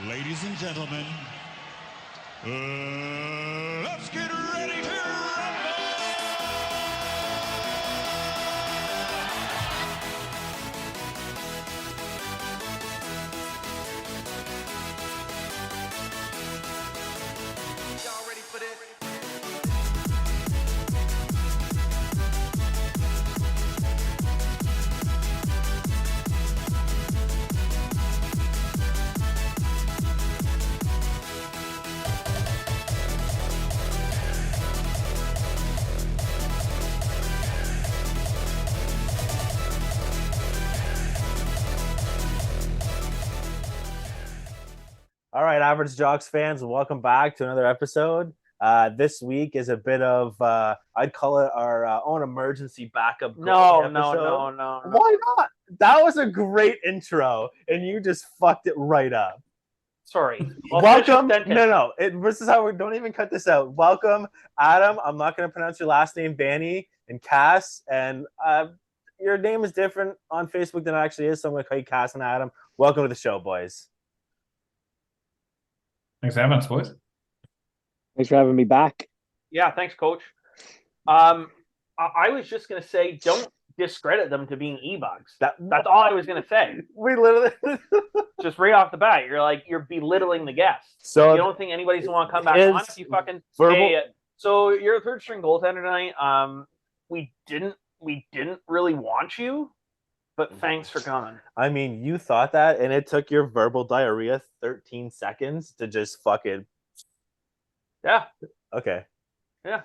Ladies and gentlemen, let's get ready to rumble! Y'all ready for this? All right, average Jocks fans, welcome back to another episode. This week is a bit of, I'd call it our own emergency backup goal episode. No. Why not? That was a great intro, and you just fucked it right up. Sorry. Welcome. No. This is how we don't even cut this out. Welcome, Adam. I'm not going to pronounce your last name, Vanny, and Cass. And your name is different on Facebook than it actually is, so I'm going to call you Cass and Adam. Welcome to the show, boys. Thanks for having us, boys. Thanks for having me back. Yeah, thanks, Coach. I was just going to say, don't discredit them to being e-bugs. That's all I was going to say. We literally Just right off the bat, you're belittling the guests. So you don't think anybody's going to want to come back on if you fucking verbal. say it. So you're a third string goaltender tonight. We didn't really want you, but thanks for coming. I mean, you thought that, and it took your verbal diarrhea 13 seconds to just fucking. Yeah. Okay. Yeah.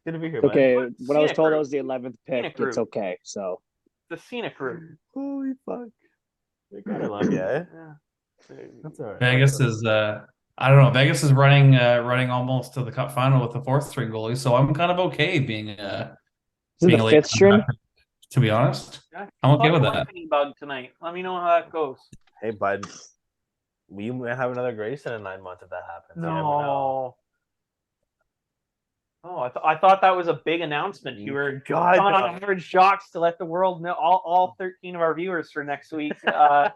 Good to be here. Okay, But when I was scenic told I route. was the 11th pick, Scenic it's route. okay. So The scenic route. Holy fuck! I kind of love you. Eh? Yeah. That's all right. Vegas is I don't know. Vegas is running almost to the cup final with the fourth string goalie, so I'm kind of okay being is it being the a fifth string? to be honest. Yeah. I'm okay with Fuck that. one bug tonight. Let me know how that goes. Hey, bud. We might have another Grayson in 9 months if that happens. You never know. No. Oh, I thought that was a big announcement. You were God. on average Jocks to let the world know, all 13 of our viewers for next week, that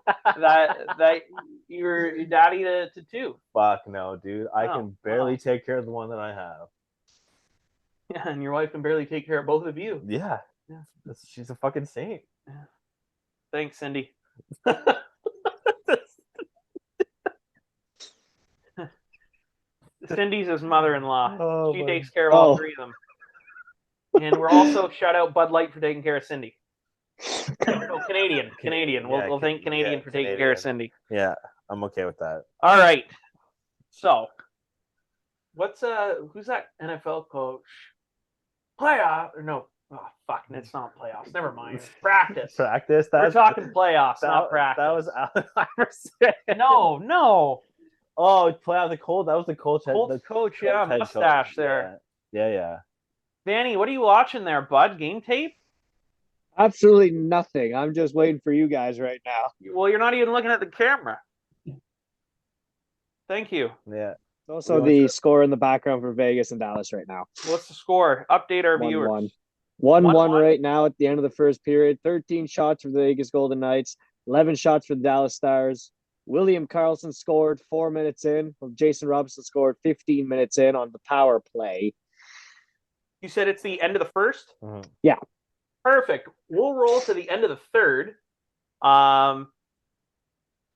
you're daddy to two. Fuck no, dude. I No, can barely no. take care of the one that I have. Yeah, and your wife can barely take care of both of you. Yeah. Yeah. She's a fucking saint. Thanks, Cindy. Cindy's his mother-in-law. Oh, She my- takes care of all Oh. three of them. And we're also shout out Bud Light for taking care of Cindy. No, Canadian. Yeah, We'll thank Canadian yeah, for taking care of Canadian. Cindy. Yeah, I'm okay with that. All right. So, what's who's that NFL coach? Playoff or no? Oh fuck, it's not playoffs. Never mind. Practice. Practice. We're That's talking playoffs, not practice. That was Allen Iverson. no. Oh, playoff the Colts. That was the Colts. Colts coach, yeah, head mustache coach. there. Yeah. Danny, what are you watching there, bud? Game tape? absolutely nothing. I'm just waiting for you guys right now. Well, you're not even looking at the camera. Thank you. Yeah. It's also the score in the background for Vegas and Dallas right now. What's the score? Update our viewers. 1-1. 1-1 1-1. right now at the end of the first period. 13 shots for the Vegas Golden Knights, 11 shots for the Dallas Stars. William Karlsson scored 4 minutes in. Jason Robinson scored 15 minutes in on the power play. You said it's the end of the first? Mhm. Yeah. Perfect. We'll roll to the end of the third.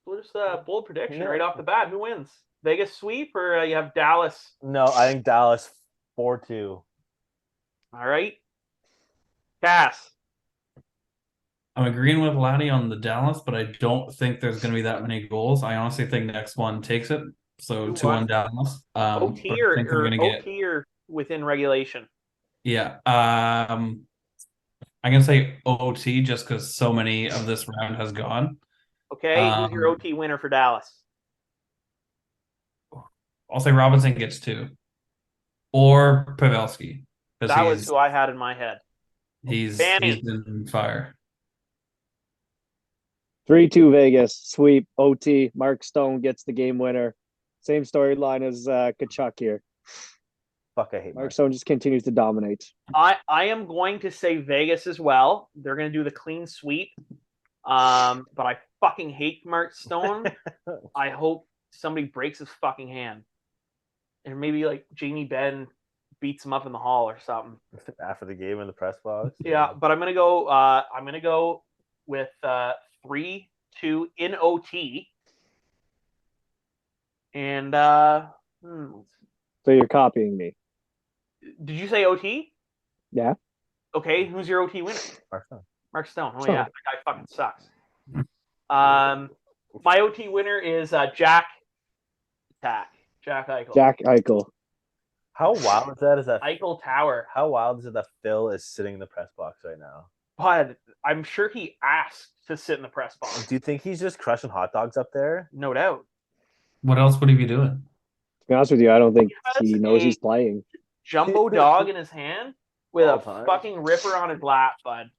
We'll just bold prediction Yeah. right off the bat. Who wins? Vegas sweep or you have Dallas? No, I think Dallas 4-2. All right. Cass. I'm agreeing with Laddie on the Dallas, but I don't think there's going to be that many goals. I honestly think next one takes it. So Who 2-1 Dallas. OT but I or think we're gonna get OT or within regulation? yeah. I'm gonna say OT just because so many of this round has gone. Okay. Who's your OT winner for Dallas? I'll say Robinson gets 2, or Pavelski because That was who I had in my head. he's Vanny. been fire. 3-2 Vegas, sweep, OT. Mark Stone gets the game winner. Same storyline as Kachuk here. Fuck, I hate Mark Mark. Stone just continues to dominate. I am going to say Vegas as well. They're going to do the clean sweep. But I fucking hate Mark Stone. I hope somebody breaks his fucking hand, and maybe like Jamie Benn beats him up in the hall or something. After the game in the press box. Yeah, but I'm gonna go. I'm gonna go with 3-2 in OT. And So you're copying me. did you say OT? Yeah. Okay, who's your OT winner? Mark Stone. Oh Stone. yeah, that guy fucking sucks. My OT winner is Jack Eichel. Jack Eichel. How wild is that? Is that Eichel Tower. how wild is it that Phil is sitting in the press box right now? But I'm sure he asked to sit in the press box. Do you think he's just crushing hot dogs up there? No doubt. What else would he be doing? To be honest with you, I don't think He he has knows a- he's playing. Jumbo dog in his hand with All a time. fucking ripper on his lap, bud.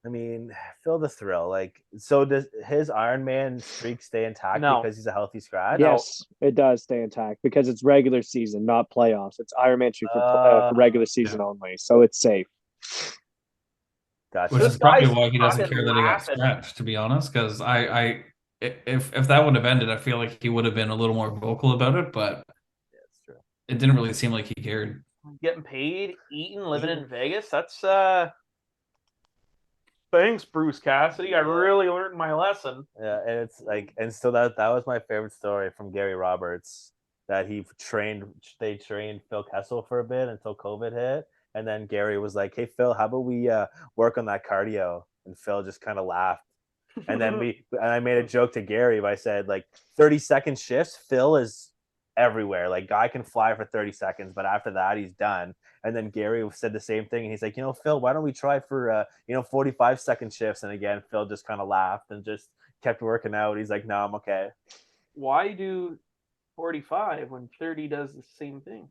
I mean, Phil the thrill. Like, so does his Iron Man streak stay intact No. because he's a healthy scratch? Yes, it does stay intact because it's regular season, not playoffs. It's Iron Man streak for regular season only, so it's safe. Gotcha. Which This is probably guy's why he doesn't fucking care that he got laughing. scratched, to be honest. Because if that would have ended, I feel like he would have been a little more vocal about it, but Yeah, it's true. it didn't really seem like he cared. Getting paid, eating, living in Vegas. That's thanks, Bruce Cassidy. I really learned my lesson. Yeah, and it's like, and so that was my favorite story from Gary Roberts, that they trained Phil Kessel for a bit until COVID hit, and then Gary was like, "Hey Phil, how about we work on that cardio?" And Phil just kind of laughed, and then I made a joke to Gary, but I said like 30-second shifts. Phil is everywhere. Like, guy can fly for 30 seconds, but after that he's done. And then Gary said the same thing, and he's like, Phil, why don't we try for 45-second shifts? And again, Phil just kind of laughed and just kept working out. He's like, no, I'm okay. Why do 45 when 30 does the same thing?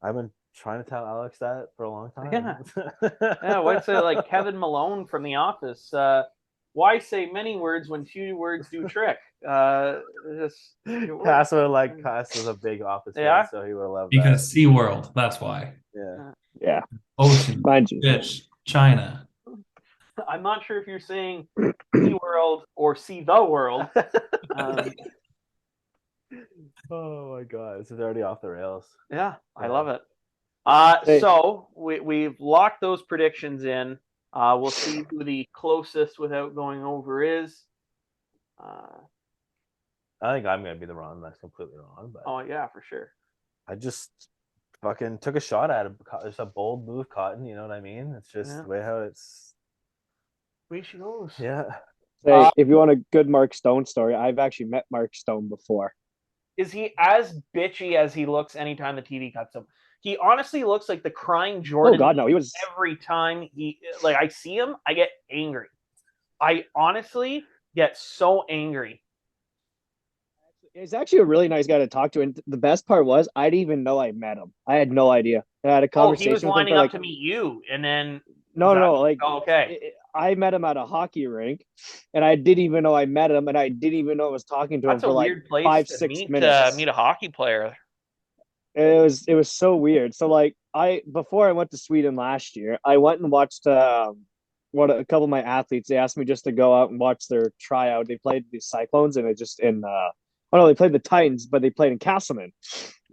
I've been trying to tell Alex that for a long time. Yeah, what's it like Kevin Malone from The Office? Why say many words when few words do trick? Cass was a big Office Yeah? fan, so he would love Because SeaWorld, that's why. that. Yeah, Ocean, mind you. fish, China. I'm not sure if you're saying Sea World or See the World. Oh my god, this is already off the rails. Yeah, I Yeah. love it. Hey. So we've locked those predictions in. We'll see who the closest without going over is. I think I'm gonna be the wrong. That's completely wrong, but Oh yeah, for sure. I just fucking took a shot at it. It's a bold move, Cotton. You know what I mean? It's just Yeah. the way how it's. Way she goes. Yeah. Hey, if you want a good Mark Stone story, I've actually met Mark Stone before. Is he as bitchy as he looks anytime the TV cuts him? He honestly looks like the crying Jordan. Oh God, no, he was. Every time I see him, I get angry. I honestly get so angry. He's actually a really nice guy to talk to, and the best part was I didn't even know I met him. I had no idea. I had a Oh, conversation he was with him lining for up like to meet you, and then no, like oh, okay. I met him at a hockey rink, and I didn't even know I met him, and I didn't even know I was talking to him That's for a like weird place 5-6 to meet minutes. meet a hockey player. It was so weird. So like before I went to Sweden last year, I went and watched a couple of my athletes. They asked me just to go out and watch their tryout. They played the Cyclones, and they played the Titans, but they played in Castleman.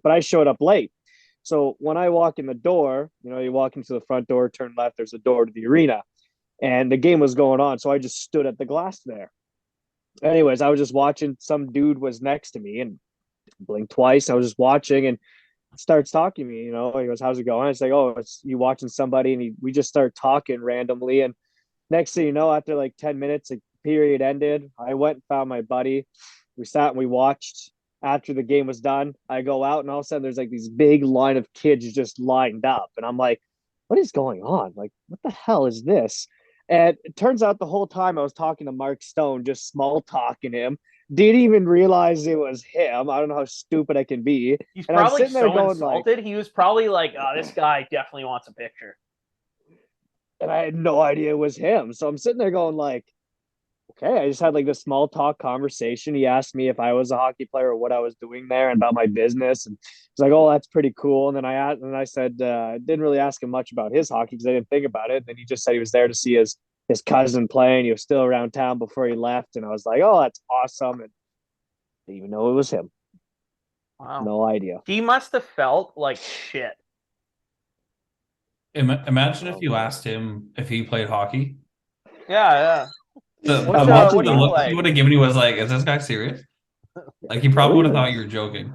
But I showed up late. So when I walk in the door, you walk into the front door, turn left, there's a door to the arena. And the game was going on. So I just stood at the glass there. Anyways, I was just watching. Some dude was next to me and blinked twice. I was just watching and starts talking to me. He goes, how's it going? It's like, oh, it's you watching somebody. And we just start talking randomly. And next thing you know, after like 10 minutes, the period ended. I went and found my buddy. We sat and we watched. After the game was done, I go out and all of a sudden there's like these big line of kids just lined up. And I'm like, what is going on? Like, what the hell is this? And it turns out the whole time I was talking to Mark Stone, just small talking him. Didn't even realize it was him. I don't know how stupid I can be. He's And I'm probably sitting there so going insulted. He was probably like, "Oh, this guy definitely wants a picture." And I had no idea it was him. So I'm sitting there going like, okay, I just had like this small talk conversation. He asked me if I was a hockey player or what I was doing there and about my business. And he's like, oh, that's pretty cool. And then I said, I didn't really ask him much about his hockey because I didn't think about it. And then he just said he was there to see his cousin play and he was still around town before he left. And I was like, oh, that's awesome. And Didn't even know it was him. Wow. No idea. He must have felt like shit. Imagine if Oh, you man. asked him if he played hockey. Yeah. The What's, Imagine what do the you that. look play? he would have given you was like, "Is this guy serious?" Like he probably would have thought you were joking.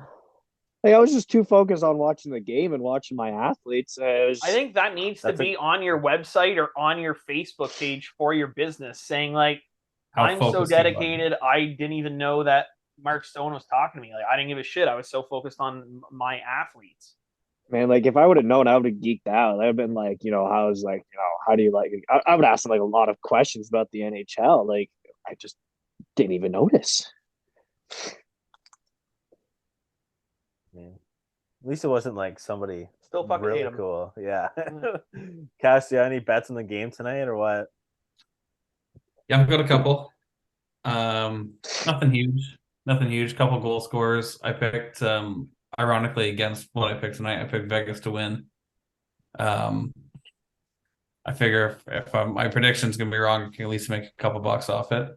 Like, I was just too focused on watching the game and watching my athletes. I think that needs to be on your website or on your Facebook page for your business, saying like, How I'm so focused he was. dedicated. I didn't even know that Mark Stone was talking to me. Like, I didn't give a shit. I was so focused on my athletes. Man, like if I would have known, I would have geeked out. I'd have been like, how's like, how do you like? I would ask them like a lot of questions about the NHL. Like, I just didn't even notice. Yeah. At least it wasn't like somebody Still fucking hate really him. cool. Yeah. Cass, do you have any bets on the game tonight or what? Yeah, I've got a couple. Nothing huge. Nothing huge. Couple goal scorers. I picked ironically against what I picked tonight, I picked Vegas to win. I figure if my prediction's gonna be wrong, I can at least make a couple bucks off it.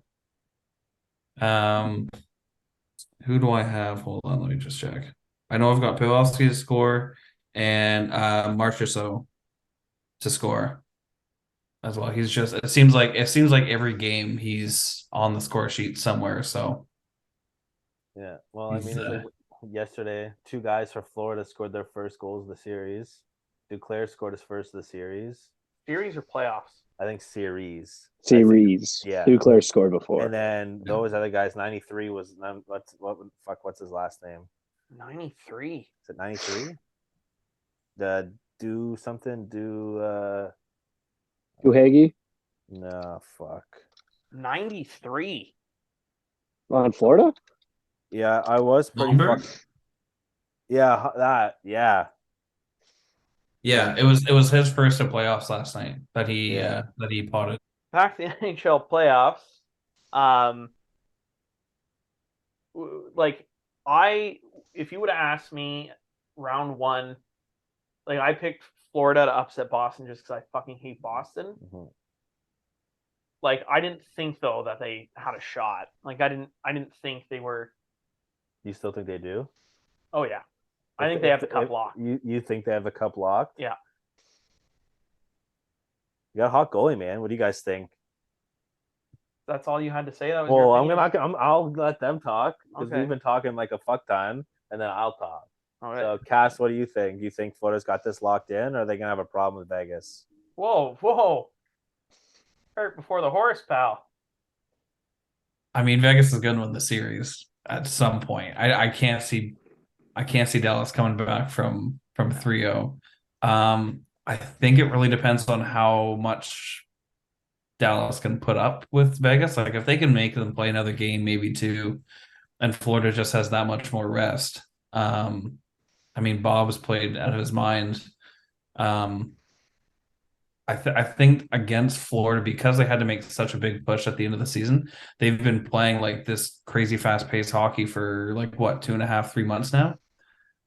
Who do I have? Hold on, let me just check. I know I've got Pavelski to score and Marchessault to score as well. He's just it seems like every game he's on the score sheet somewhere. So Yeah. Well, I He's, mean, like yesterday, 2 guys for Florida scored their first goals of the series. Duclair scored his first of the series. Series or playoffs? I think series. Series. Yeah. Duclair scored before. And then those other guys, 93 was what's his last name? 93. Is it 93? The do something do Duhagi no fuck. 93. on Florida. Yeah, I was pretty Lumber? fuck. Yeah, that. Yeah. Yeah, it was his first of playoffs last night that he Yeah. potted. Back to the NHL playoffs. Like if you would have asked me round one, like I picked Florida to upset Boston just because I fucking hate Boston. Mhm. Like I didn't think though that they had a shot. Like I didn't think they were. You still think they do? Oh yeah, I think they have the cup locked. You think they have the cup locked? Yeah. You got a hot goalie, man. What do you guys think? That's all you had to say. That was Well, your opinion? I'll let them talk because Okay. we've been talking like a fuck ton, and then I'll talk. All right. So, Cass, what do you think? Do you think Florida's got this locked in, or are they gonna have a problem with Vegas? Whoa. Right before the horse, pal. I mean, Vegas is going to win the series at some point. I can't see Dallas coming back from 3-0. I think it really depends on how much Dallas can put up with Vegas. Like if they can make them play another game, maybe two, and Florida just has that much more rest. I mean, Bob was played out of his mind. I think against Florida, because they had to make such a big push at the end of the season, they've been playing like this crazy fast paced hockey for like what 2.5, 3 months now,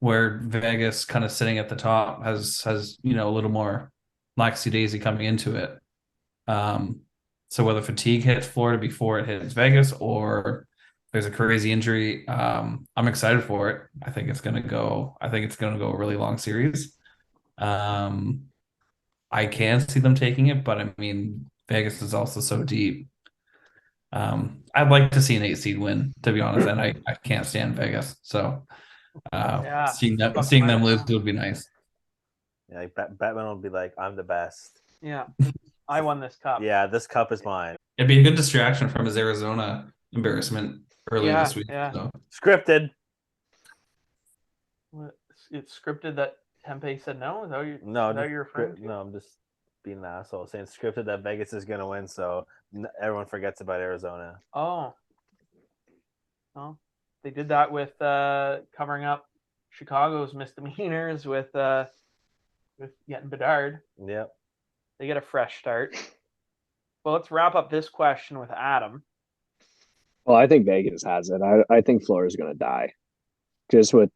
where Vegas kind of sitting at the top has a little more laxy daisy coming into it. So whether fatigue hits Florida before it hits Vegas or there's a crazy injury, I'm excited for it. I think it's gonna go a really long series. I can see them taking it, but I mean, Vegas is also so deep. I'd like to see an 8 seed win, to be honest, and I can't stand Vegas, so seeing them lose would be nice. Yeah, like Batman will be like, "I'm the best." Yeah, I won this cup. Yeah, this cup is mine. It'd be a good distraction from his Arizona embarrassment earlier this week. Yeah. So. Scripted. It's scripted that Tempe said no. Is that what you're referring to? No, I'm just being an asshole saying scripted that Vegas is gonna win, so everyone forgets about Arizona. Oh, well, they did that with covering up Chicago's misdemeanors with getting Bedard. Yep. They get a fresh start. Well, let's wrap up this question with Adam. Well, I think Vegas has it. I think Florida's going to die. Just with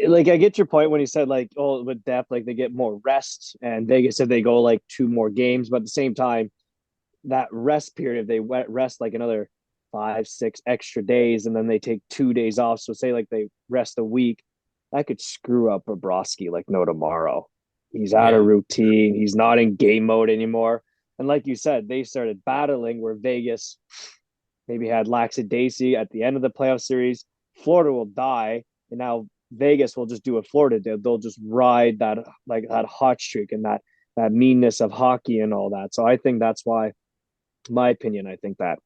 like I get your point when he said like, oh, with depth, like they get more rest, and Vegas said they go like 2 more games, but at the same time, that rest period, if they rest like another 5-6 extra days, and then they take 2 days off. So say like they rest a week, that could screw up Bobrovsky like no tomorrow. He's out of routine. He's not in game mode anymore. And like you said, they started battling where Vegas maybe had lackadaisy at the end of the playoff series. Florida will die, and now Vegas will just do what Florida did. They'll just ride that hot streak and that meanness of hockey and all that. So I think that's why, my opinion, I think that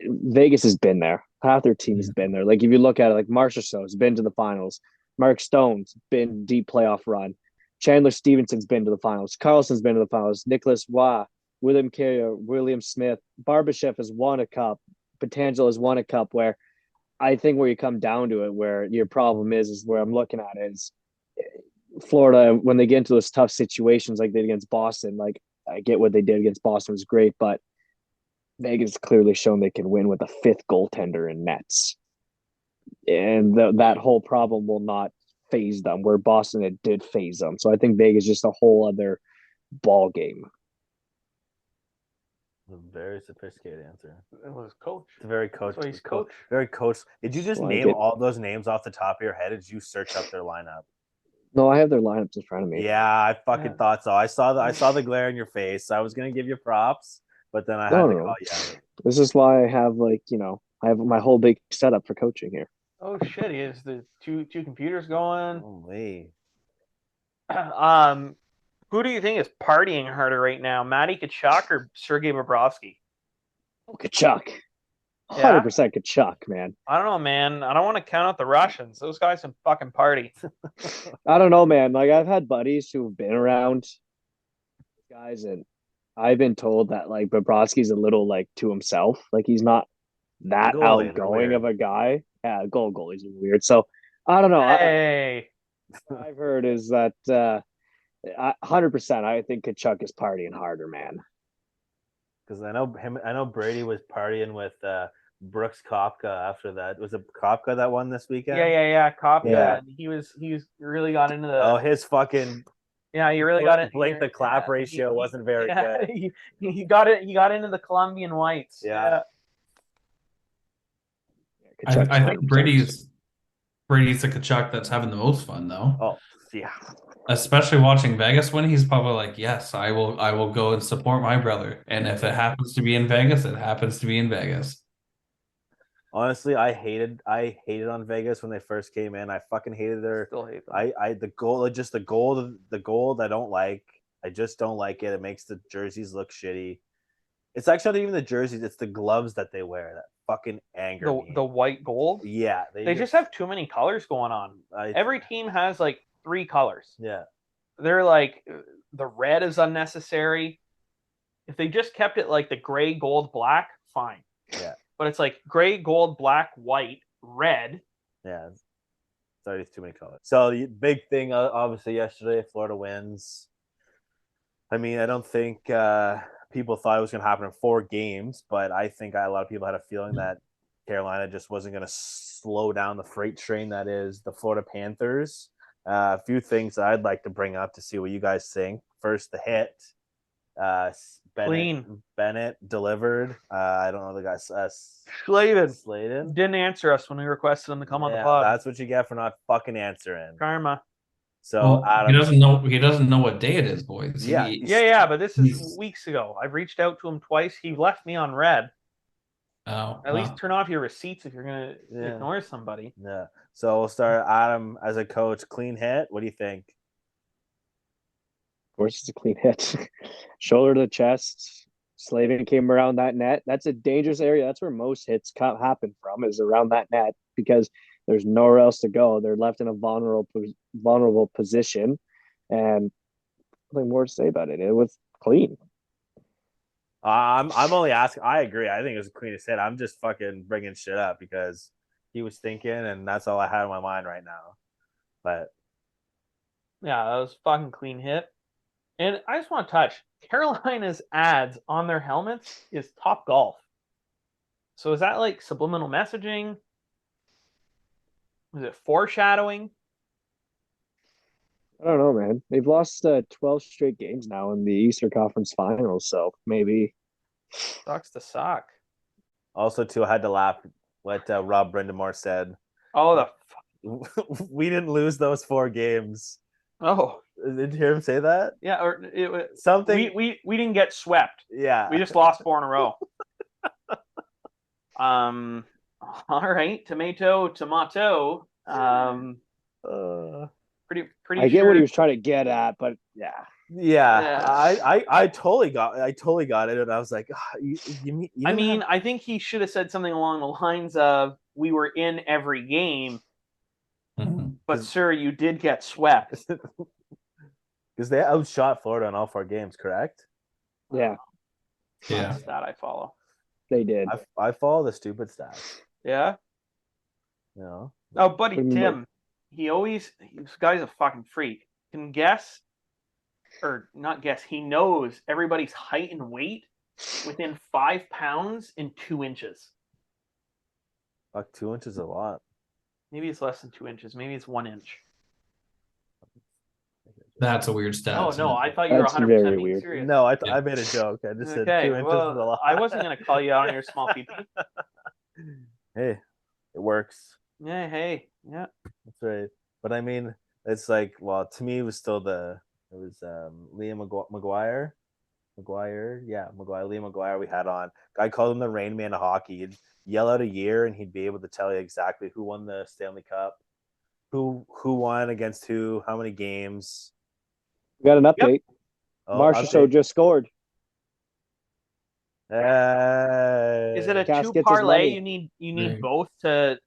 Vegas has been there. Half their team has been there. Like if you look at it, like Marchessault's been to the finals. Mark Stone's been deep playoff run. Chandler Stevenson's been to the finals. Carlson's been to the finals. Nicholas Waugh, William Carrier, William Smith, Barbashev has won a cup. Petangelo has won a cup. Where I think where you come down to it, where your problem is where I'm looking at is Florida, when they get into those tough situations like they did against Boston. Like I get what they did against Boston was great, but Vegas clearly shown they can win with a fifth goaltender in nets. And that whole problem will not phase them, where Boston, it did phase them. So I think Vegas is just a whole other ball game. A very sophisticated answer. It was coach. It's very coach. So he's coach. Very coach. Did you just name all those names off the top of your head? Or did you search up their lineup? No, I have their lineups in front of me. Yeah, I fucking thought so. I saw the glare in your face. I was gonna give you props, but then I had to call you out. This is why I have I have my whole big setup for coaching here. Oh shit! He has the two computers going. Holy. Who do you think is partying harder right now, Matty Tkachuk or Sergei Bobrovsky? Oh, Tkachuk. 100% Tkachuk, man. I don't know, man. I don't want to count out the Russians. Those guys can fucking party. I don't know, man. Like I've had buddies who've been around guys, and I've been told that like Bobrovsky's a little like to himself. Like he's not that outgoing of a guy. Yeah, goalies are weird. So I don't know. Hey. What I've heard is that 100%. I think Tkachuk is partying harder, man. Because I know Brady was partying with Brooks Koepka after that. Was it Koepka that won this weekend? Yeah. Koepka. Yeah. He was really got into the. Oh, his fucking. Yeah, he really got it. Blink the clap ratio wasn't very good. He got it. He got into the Colombian whites. Yeah. I think Brady's the Tkachuk that's having the most fun though. Oh yeah. Especially watching Vegas win, he's probably like, yes, I will go and support my brother. And if it happens to be in Vegas, it happens to be in Vegas. Honestly, I hated on Vegas when they first came in. I fucking hated their. Still hate them. The gold I don't like. I just don't like it. It makes the jerseys look shitty. It's actually not even the jerseys. It's the gloves that they wear that fucking anger me. The white gold. Yeah, they just have too many colors going on. Every team has like 3 colors. Yeah, they're like the red is unnecessary. If they just kept it like the gray, gold, black, fine. Yeah, but it's like gray, gold, black, white, red. Yeah, it's already too many colors. So the big thing, obviously, yesterday, Florida wins. I mean, I don't think people thought it was going to happen in 4 games, but I think a lot of people had a feeling that Carolina just wasn't going to slow down the freight train that is the Florida Panthers. A few things that I'd like to bring up to see what you guys think. First, the hit. Bennett delivered. I don't know the guy. Slavin didn't answer us when we requested him to come on the pod. That's what you get for not fucking answering. Karma. So Adam, he doesn't know what day it is, boys. Yeah. But this is weeks ago. I've reached out to him twice. He left me on red. Oh, at least turn off your receipts if you're gonna ignore somebody. Yeah. So we'll start Adam as a coach. Clean hit. What do you think? Of course, it's a clean hit. Shoulder to the chest. Slavin came around that net. That's a dangerous area. That's where most hits happen from, is around that net, because there's nowhere else to go. They're left in a vulnerable position, and nothing more to say about it. It was clean. I'm only asking. I agree. I think it was the cleanest hit. I'm just fucking bringing shit up because he was thinking, and that's all I had in my mind right now. But yeah, that was fucking clean hit. And I just want to touch Carolina's ads on their helmets is Top Golf. So is that like subliminal messaging? Was it foreshadowing? I don't know, man. They've lost 12 straight games now in the Eastern Conference Finals, so maybe. Sucks to suck. Also, too, I had to laugh what Rob Brindamore said. Oh, the We didn't lose those 4 games. oh Did you hear him say that? yeah, or Something. we didn't get swept. Yeah. We just lost 4 in a row. All right, tomato. Uh, Pretty I get sure. what he was trying to get at, but yeah. yeah. I totally got it, and I was like, you I didn't mean, have- I think he should have said something along the lines of, "We were in every game, Mhm. but sir, you did get swept." because they outshot Florida in all 4 games, correct? Yeah, Yeah. That's that I follow. they did. I follow the stupid stats. Yeah. You know. Oh, buddy Pretty Tim, this guy's a fucking freak. Can guess, or not guess. He knows everybody's height and weight within 5 pounds and 2 inches. Fuck, 2 inches is a lot. Maybe it's less than 2 inches. Maybe it's 1 inch. That's a weird stat. Oh isn't no, it? I thought you were That's 100% very being weird. serious. No, I Yeah. made a joke. I just said Okay, 2 inches is a well, lot. I wasn't gonna call you out on your small PP. Hey, it works. Yeah, hey, yeah. That's right. But I mean, it's like, well, to me, it was Liam McGuire. Liam McGuire. We had on. Guy called him the Rain Man of hockey. He'd yell out a year, and he'd be able to tell you exactly who won the Stanley Cup, who won against who, how many games. We got an update. Oh, Marchessault just scored. Is it a Cass 2 gets his parlay? money. You need Right. both to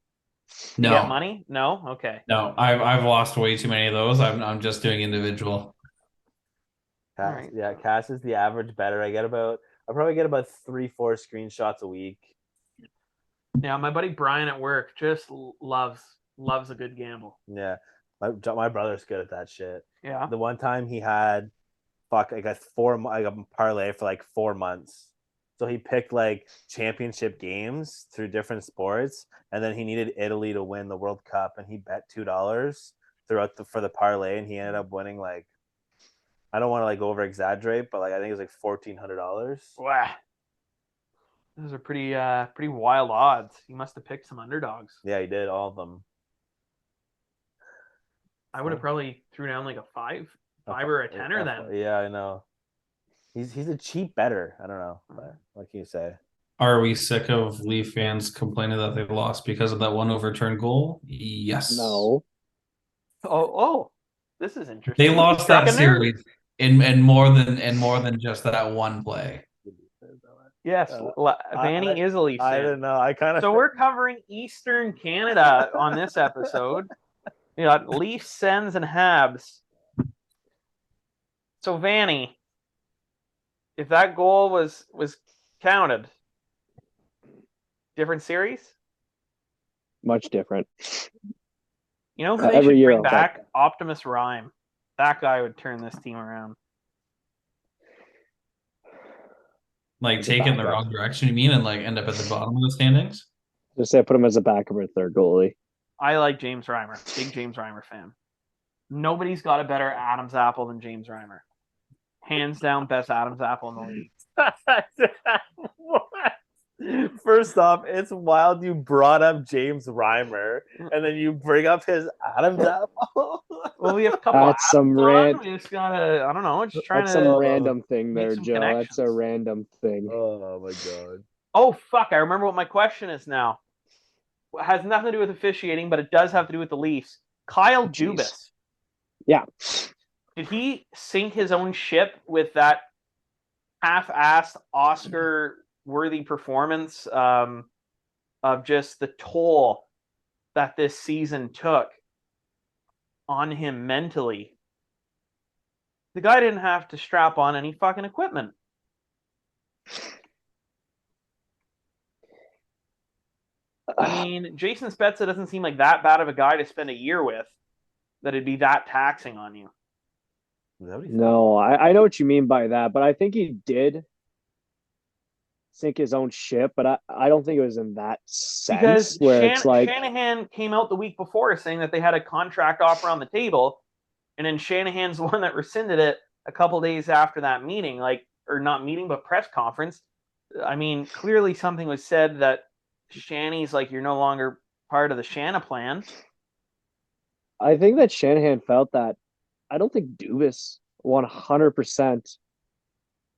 No, get money? No? Okay. no, I've lost way too many of those. I'm just doing individual. Cass, Alright. Yeah, Cass is the average better. I probably get about 3-4 screenshots a week. Yeah, my buddy Brian at work just loves a good gamble. Yeah, my brother's good at that shit. Yeah. The one time he had, I got a parlay for like 4 months. So he picked like championship games through different sports, and then he needed Italy to win the World Cup, and he bet $2 for the parlay, and he ended up winning like, I don't want to like over exaggerate, but like I think it was like $1,400. Wow. Those are pretty wild odds. You must have picked some underdogs. Yeah, he did all of them. I would have probably threw down like a 5 or a 10 then. Yeah, I know. He's a cheap better. I don't know, but what can you say? Are we sick of Leaf fans complaining that they lost because of that one overturned goal? Yes. No. Oh, this is interesting. They lost Struck that a nerve. series in more than just that one play. Yes, Vanny is a Leafs I fan. don't know. I kind of So we're covering Eastern Canada on this episode. We got Leafs, Sens, and Habs. So Vanny, if that goal was counted, different series? Much different. You know who they Every should year bring I'll back? Optimus Rhyme. That guy would turn this team around. Like take it in the wrong direction, you mean, and like end up at the bottom of the standings? Just say put him as a backup or third goalie. I like James Reimer. Big James Reimer fan. Nobody's got a better Adam's apple than James Reimer. Hands down, best Adam's apple in the league. What? First off, it's wild you brought up James Reimer and then you bring up his Adam's apple. Well, we have a couple. That's some We just gotta. I don't know. Just trying That's to. some random thing make there, some Joe. That's a connections. random thing. Oh my god. Oh fuck! I remember what my question is now. It has nothing to do with officiating, but it does have to do with the Leafs. Kyle Jeez. Dubas. Yeah. Did he sink his own ship with that half-assed Oscar-worthy performance of just the toll that this season took on him mentally? The guy didn't have to strap on any fucking equipment. I mean, Jason Spezza doesn't seem like that bad of a guy to spend a year with, that it'd be that taxing on you. Is that what he said? No, I know what you mean by that, but I think he did sink his own ship, but I don't think it was in that sense Because where it's like Shanahan came out the week before saying that they had a contract offer on the table, and then Shanahan's the one that rescinded it a couple days after that meeting, or not meeting, but press conference. I mean, clearly something was said that Shanny's like, you're no longer part of the Shanna plan. I think that Shanahan felt that. I don't think Dubas 100%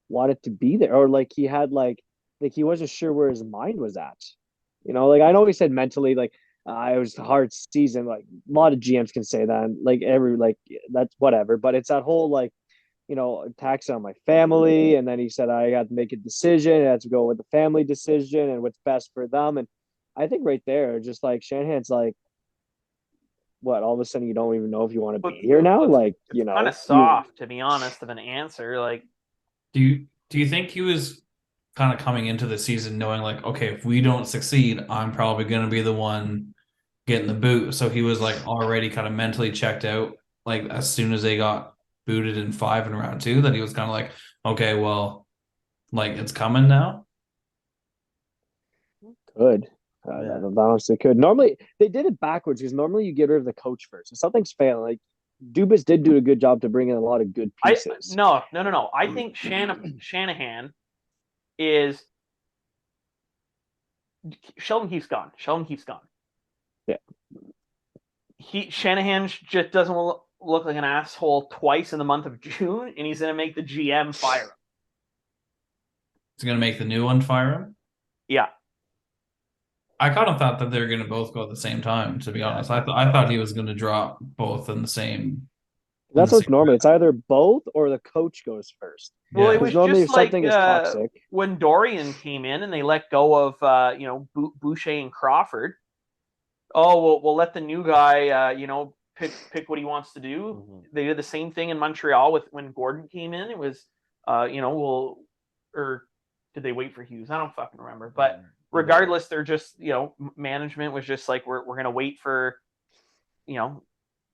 wanted to be there, or like he had like he wasn't sure where his mind was at. You know, like I know he said mentally, like it was a hard season. Like a lot of GMs can say that, and, like that's whatever. But it's that whole like, you know, tax on my family, and then he said I got to make a decision. I had to go with the family decision and what's best for them. And I think right there, just like Shanahan's like, what, all of a sudden you don't even know if you want to be here now? Like, you know, kind of soft, to be honest, of an answer. Like, Do you think he was kind of coming into the season knowing like, okay, if we don't succeed, I'm probably going to be the one getting the boot. So he was like already kind of mentally checked out. Like as soon as they got booted in 5 in round 2, that he was kind of like, okay, well, like it's coming now. Good. That honestly could. Normally, they did it backwards because normally you get rid of the coach first. If something's failing, like Dubas did do a good job to bring in a lot of good pieces. No. I think Shanahan is Sheldon Keefe's gone. Yeah. Shanahan just doesn't look like an asshole twice in the month of June, and he's going to make the GM fire him. He's going to make the new one fire him. Yeah. I kind of thought that they were going to both go at the same time, to be honest. I thought he was going to drop both in the same. That's what's normal. It's either both or the coach goes first. Well, it was normally just if something is toxic. When Dorian came in and they let go of Boucher and Crawford. Oh, we'll let the new guy pick what he wants to do. Mm-hmm. They did the same thing in Montreal when Gordon came in. It was or did they wait for Hughes? I don't fucking remember. But regardless, they're just management was just like we're gonna wait for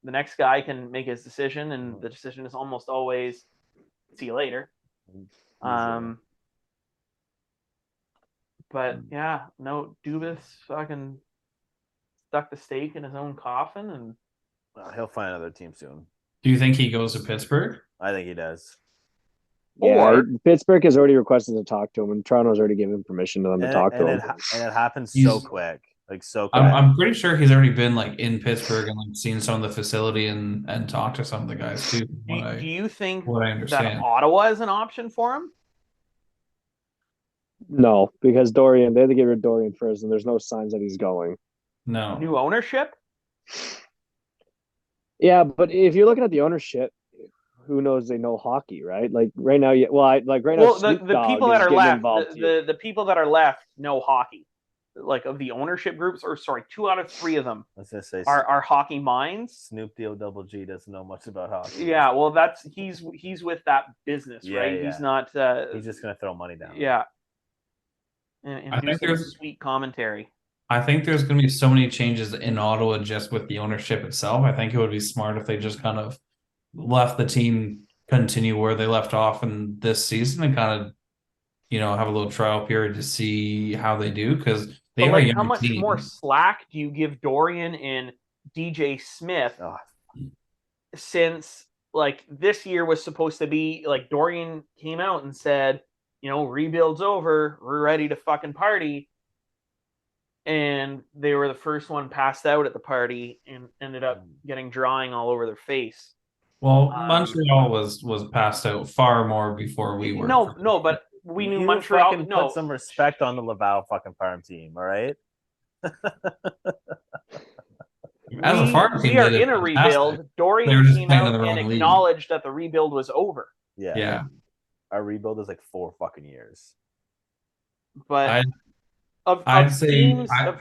the next guy can make his decision, and the decision is almost always see you later. But yeah, no, Dubas fucking stuck the stake in his own coffin, and he'll find another team soon. Do you think he goes to Pittsburgh? I think he does. Yeah, Pittsburgh has already requested to talk to him, and Toronto's already given permission to them to talk to him. And it happens so quick. Like so quick. I'm pretty sure he's already been like in Pittsburgh and like seen some of the facility and talked to some of the guys too. Do you think that Ottawa is an option for him? No, because Dorian, they had to get rid of Dorian first, and there's no signs that he's going. No. New ownership? Yeah, but if you're looking at the ownership, who knows? They know hockey, right? Like right now, the people that are left, the people that are left know hockey. Like of the ownership groups, or sorry, 2 out of 3 of them are hockey minds. Snoop D-O-double-G doesn't know much about hockey. Yeah, well, he's with that business, right? Yeah. He's not. He's just gonna throw money down. Yeah, and I think there's sweet commentary. I think there's going to be so many changes in Ottawa just with the ownership itself. I think it would be smart if they just kind of left the team continue where they left off in this season and kind of, have a little trial period to see how they do, because they have a young how much team. more slack do you give Dorian and DJ Smith since like this year was supposed to be like Dorian came out and said, rebuild's over, we're ready to fucking party. And they were the first one passed out at the party and ended up getting drawing all over their face. Well, Montreal was passed out far more before we were. No, but we knew Montreal. Put some respect on the Laval fucking farm team, all right? As a farm team, we are in a rebuild. Dorian came out and acknowledged that the rebuild was over. Yeah. Our rebuild is like 4 fucking years. But of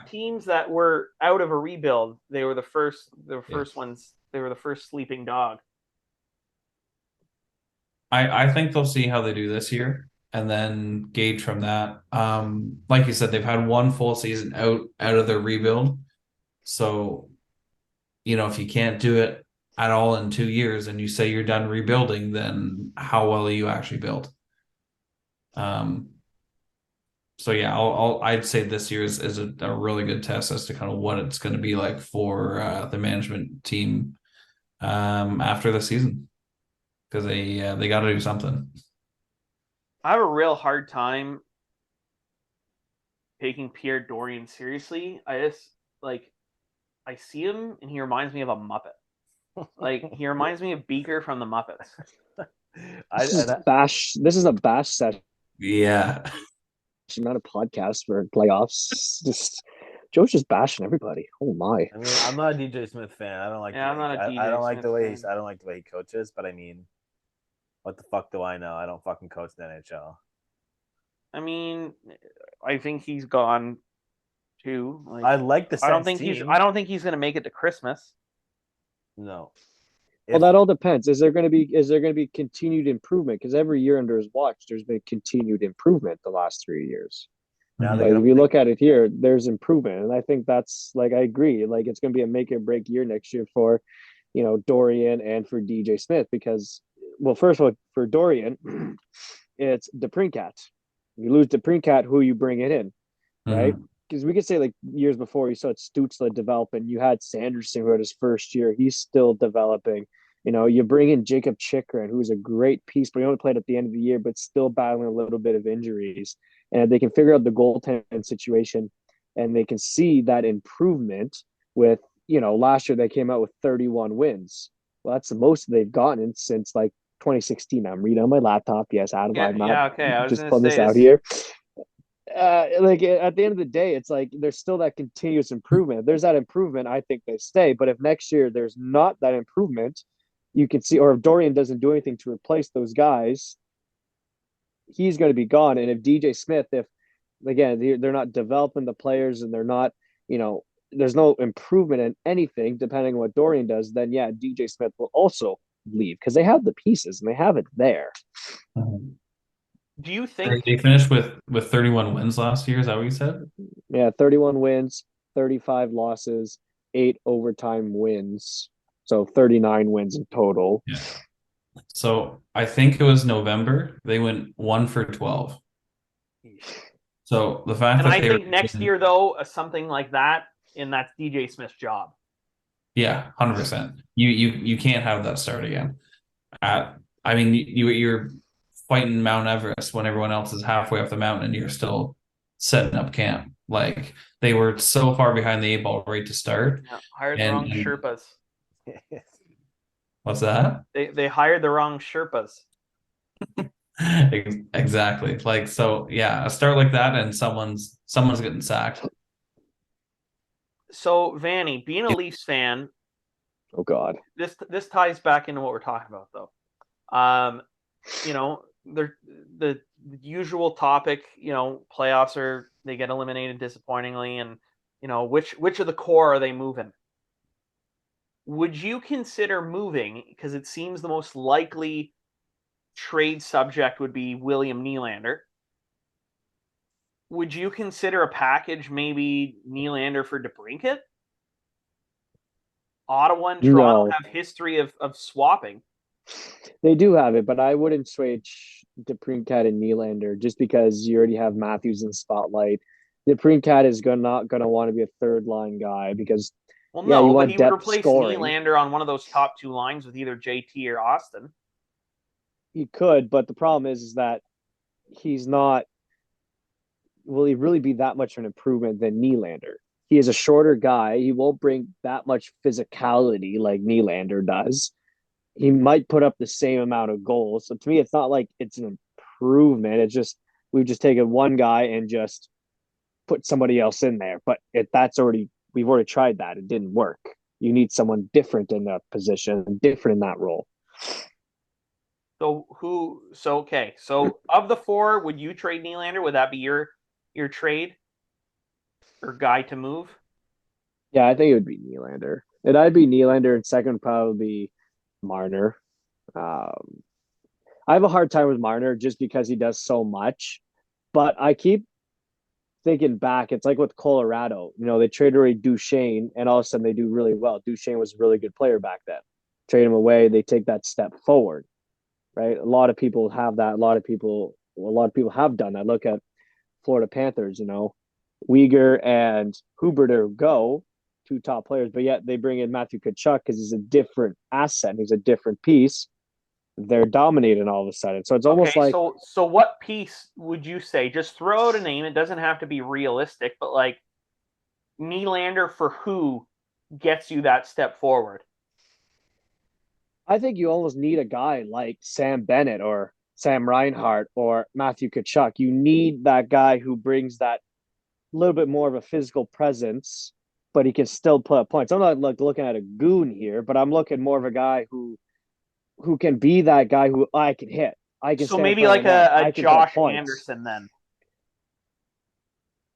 teams that were out of a rebuild, they were the first ones. They were the first sleeping dog. I think they'll see how they do this year and then gauge from that. Like you said, they've had 1 full season out of their rebuild. So, if you can't do it at all in 2 years and you say you're done rebuilding, then how well are you actually built? So yeah, I'd say this year is a really good test as to kind of what it's going to be like for the management team after the season, because they got to do something. I have a real hard time taking Pierre Dorian seriously. I see him and he reminds me of a Muppet. Like he reminds me of Beaker from the Muppets. This is a bash session, Yeah. not a podcast for playoffs. Just Joe's just bashing everybody. Oh my! I mean, I'm not a DJ Smith fan. I don't like. Yeah, I'm not a DJ I don't like Smith the way fan. he's. I don't like the way he coaches. But I mean, what the fuck do I know? I don't fucking coach the NHL. I mean, I think he's gone too. Like, I like the. I don't Sens think team. I don't think he's going to make it to Christmas. No. Well, that all depends. Is there going to be continued improvement? Because every year under his watch, there's been continued improvement the last 3 years. Now Like, if you look at it here, there's improvement, and I think that's like I agree. Like it's going to be a make or break year next year for, Dorian and for DJ Smith because, well, first of all, for Dorian, it's DeBrincat. You lose DeBrincat, who you bring it in, right? Because we could say like years before you saw Stützle develop, and you had Sanderson who had his first year. He's still developing. You bring in Jacob Chikrin, who's a great piece, but he only played at the end of the year, but still battling a little bit of injuries. And they can figure out the goaltending situation, and they can see that improvement with, last year they came out with 31 wins. Well, that's the most they've gotten since like 2016. I'm reading on my laptop. Yes, Adam, I'm not okay. I was just gonna pulling this say out here. Like at the end of the day, it's like there's still that continuous improvement. If there's that improvement, I think they stay. But if next year there's not that improvement, you can see, or if Dorian doesn't do anything to replace those guys, he's going to be gone. And if DJ Smith, if again they're not developing the players and they're not, there's no improvement in anything, depending on what Dorian does, then yeah, DJ Smith will also leave because they have the pieces and they have it there. Do you think They finished with 31 wins last year? Is that what you said? Yeah, 31 wins, 35 losses, 8 overtime wins. So 39 wins in total. Yeah. So I think it was November. They went 1 for 12. So the fact and that I think next year though, something like that, and that's DJ Smith's job. Yeah, 100%. You can't have that start again. I mean, you're fighting Mount Everest when everyone else is halfway up the mountain and you're still setting up camp. Like they were so far behind the 8 ball right to start. Yeah, hired the wrong Sherpas. What's that? They hired the wrong Sherpas. Exactly. Like so, yeah, a start like that and someone's getting sacked. So Vanny, being a Leafs fan, oh god, this ties back into what we're talking about though. The usual topic, playoffs they get eliminated disappointingly, and which of the core are they moving? Would you consider moving, because it seems the most likely trade subject would be William Nylander? Would you consider a package, maybe Nylander for DeBrincat? Ottawa and Toronto have history of swapping. They do have it, but I wouldn't switch DeBrincat and Nylander just because you already have Matthews in spotlight. DeBrincat is not gonna want to be a third line guy because but he would replace Nylander on one of those top 2 lines with either JT or Austin. He could, but the problem is that he's not. Will he really be that much of an improvement than Nylander? He is a shorter guy. He won't bring that much physicality like Nylander does. He might put up the same amount of goals. So to me, it's not like it's an improvement. It's just we've just taken one guy and just put somebody else in there. But we've already tried that. It didn't work. You need someone different in that position, different in that role. So of the 4, would you trade Nylander? Would that be your trade or guy to move? Yeah, I think it would be Nylander. And I'd be Nylander, and second would probably be Marner. I have a hard time with Marner just because he does so much. But I keep thinking back, it's like with Colorado. They traded away Duchesne, and all of a sudden they do really well. Duchesne was a really good player back then. Trade him away, they take that step forward. Right? A lot of people have that. A lot of people have done that. Look at Florida Panthers, Uyghur and Huberdeau go, 2 top players, but yet they bring in Matthew Tkachuk because he's a different asset and he's a different piece. they're dominating all of a sudden. So it's almost like so what piece would you say? Just throw out a name. It doesn't have to be realistic, but like Nylander for who gets you that step forward? I think you almost need a guy like Sam Bennett or Sam Reinhart or Matthew Tkachuk. You need that guy who brings that little bit more of a physical presence, but he can still put up points. I'm not looking at a goon here, but I'm looking more of a guy who can be that guy who I can hit. I can. So maybe like a Josh Anderson then.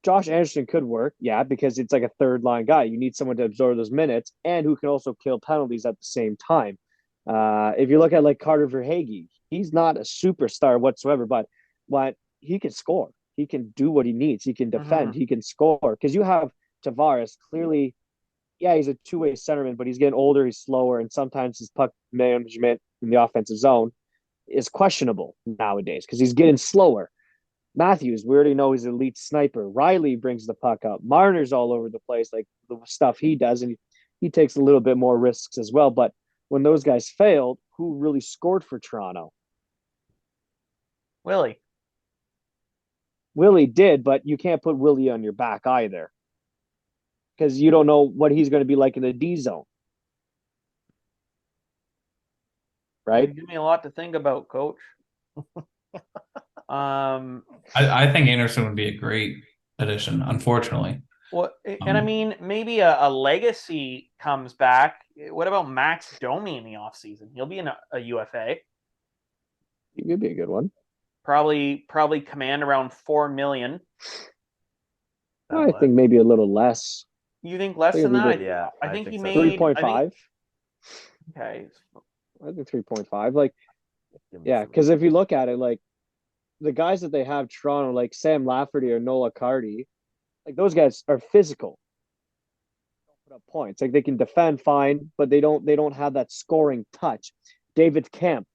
Josh Anderson could work, yeah, because it's like a third line guy. You need someone to absorb those minutes and who can also kill penalties at the same time. If you look at like Carter Verhaeghe, he's not a superstar whatsoever, but he can score. He can do what he needs. He can defend. He can score. Because you have Tavares, clearly, yeah, he's a two-way centerman, but he's getting older. He's slower, and sometimes his puck management in the offensive zone is questionable nowadays because he's getting slower. Matthews, we already know he's an elite sniper. Riley brings the puck up. Marner's all over the place, like the stuff he does, and he takes a little bit more risks as well. But when those guys failed, who really scored for Toronto? Willie did, but you can't put Willie on your back either because you don't know what he's going to be like in the D zone. Right? Give me a lot to think about, Coach. I think Anderson would be a great addition, unfortunately. Well, and I mean, maybe a legacy comes back. What about Max Domi in the offseason? He'll be in a UFA. He could be a good one. Probably command around $4 million. I think maybe a little less. You think less than that? Yeah, I think he so. made 3.5. Okay. I think 3.5. Like, yeah, because if you look at it, like the guys that they have Toronto, like Sam Lafferty or Nola Carty, like those guys are physical. They don't put up points. Like they can defend fine, but they don't have that scoring touch. David Kemp,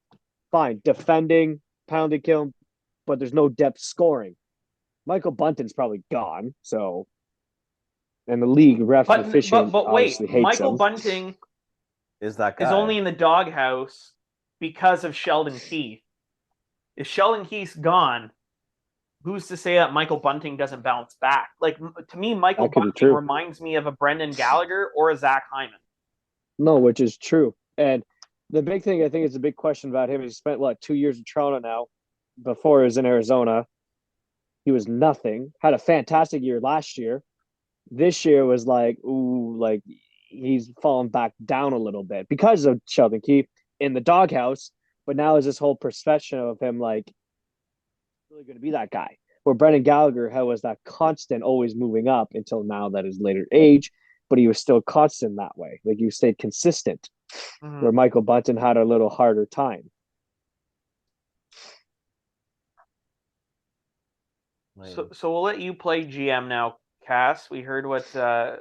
fine, defending, pounding, kill, but there's no depth scoring. Michael Bunting's probably gone, so and the league ref official but wait, hates Michael him. Bunting is that guy. Is only in the doghouse because of Sheldon Keefe. If Sheldon Keefe's gone, who's to say that Michael Bunting doesn't bounce back? Like, to me, Michael Bunting reminds me of a Brendan Gallagher or a Zach Hyman. No, which is true. And the big thing, I think, is a big question about him. He spent, 2 years in Toronto now. Before he was in Arizona, he was nothing. Had a fantastic year last year. This year was he's fallen back down a little bit because of Sheldon Keefe in the doghouse. But now is this whole perception of him really going to be that guy. Where Brendan Gallagher was that constant, always moving up until now that his later age, but he was still constant that way. Like you stayed consistent. Where Michael Bunting had a little harder time. So we'll let you play GM now, Cass. We heard what GM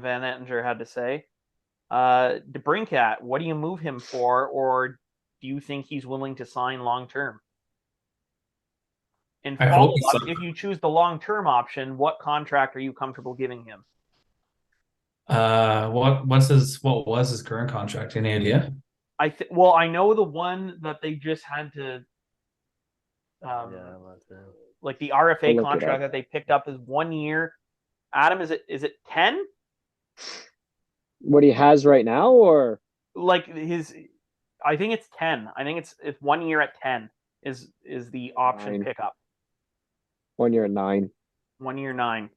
Van Ettinger had to say. DeBrincat, what do you move him for, or do you think he's willing to sign long term? And follow up, if you choose the long term option, what contract are you comfortable giving him? What was his current contract? Any idea? I know the one that they just had to like the RFA contract that they picked up is 1 year. Adam, is it 10? What he has right now, or like I think it's 10. I think it's 1 year at 10 is the option 9. pickup. 1 year at 9. 1 year 9.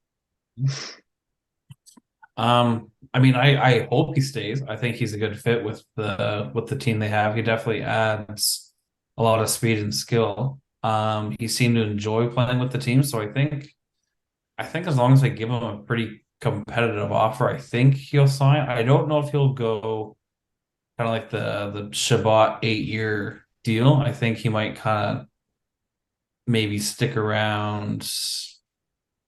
I mean, I hope he stays. I think he's a good fit with the team they have. He definitely adds a lot of speed and skill. He seemed to enjoy playing with the team, so I think as long as they give him a pretty competitive offer, I think he'll sign. I don't know if he'll go kind of like the Shabbat 8-year deal. I think he might kind of maybe stick around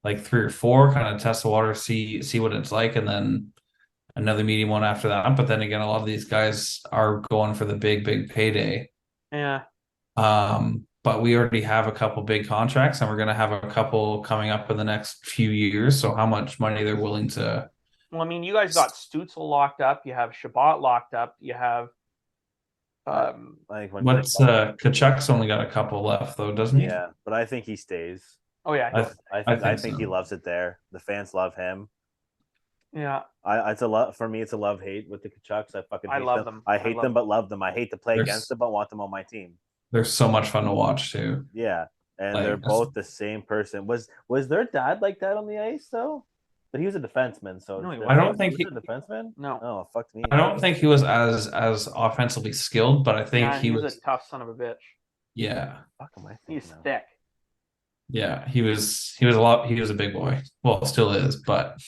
like 3 or 4, kind of test the water, see what it's like, and then another medium one after that. But then again, a lot of these guys are going for the big payday. Yeah. But we already have a couple big contracts, and we're going to have a couple coming up in the next few years. So how much money they're willing to... Well, I mean, you guys got Stützle locked up. You have Shabbat locked up. You have Like when What's Kachuk's only got a couple left though, doesn't he? yeah, but I think he stays. Oh yeah, I think he so. loves it there. The fans love him. yeah. It's a love for me. It's a love hate with the Kachucks. I fucking hate love them. I hate them, but love them. I hate to play There's- against them, but want them on my team. They're so much fun to watch too. Yeah, and Like, they're both the same person. Was their dad like that on the ice though? But he was a defenseman, so No, he it's wasn't. I don't think he was a defenseman. No. Oh, fuck me. I don't think he was as offensively skilled, but I think Yeah, he he's was. a tough son of a bitch. Yeah, Fuck am I thinking He's now? thick. yeah, he was a lot. He was a big boy. Well, still is, but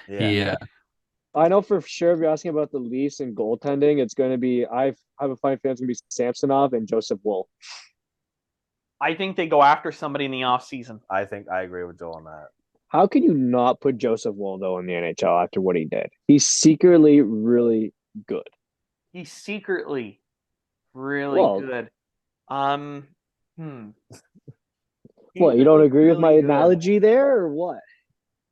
Yeah. he. I know for sure if you're asking about the Leafs and goaltending, it's going to be I have a funny feeling it's going to be Samsonov and Joseph Woll. I think they go after somebody in the off season. I think I agree with Joel on that. How can you not put Joseph Woll though in the NHL after what he did? He's secretly really good. He's secretly really good. What, you don't agree with my analogy there or what?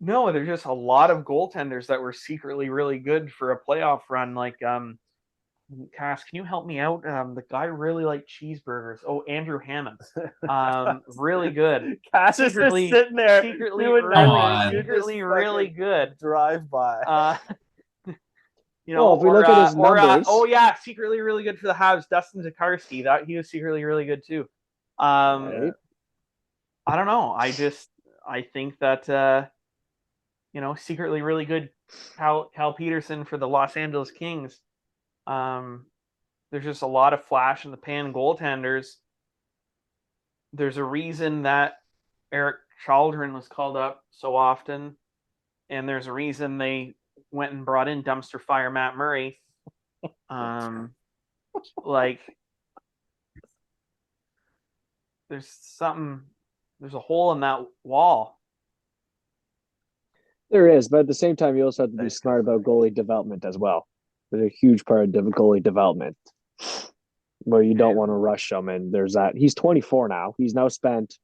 No, there's just a lot of goaltenders that were secretly really good for a playoff run. Like, Cass, can you help me out? The guy really liked cheeseburgers. Oh, Andrew Hammond. Really good. Cass is just Secretly- sitting there secretly doing really- nothing. secretly Just really fucking good. Drive by. You know, Well, if we look at his numbers- oh yeah, secretly really good for the Habs. Dustin Tokarski, that he was secretly really good too. Right? I don't know. I think that secretly really good Cal Peterson for the Los Angeles Kings. There's just a lot of flash in the pan goaltenders. There's a reason that Eric Chaldron was called up so often, and there's a reason they went and brought in dumpster fire Matt Murray. Like there's a hole in that wall. There is, but at the same time, you also have to be smart about goalie development as well. There's a huge part of goalie development where you don't want to rush him. And there's that. He's 24 now. He's now spent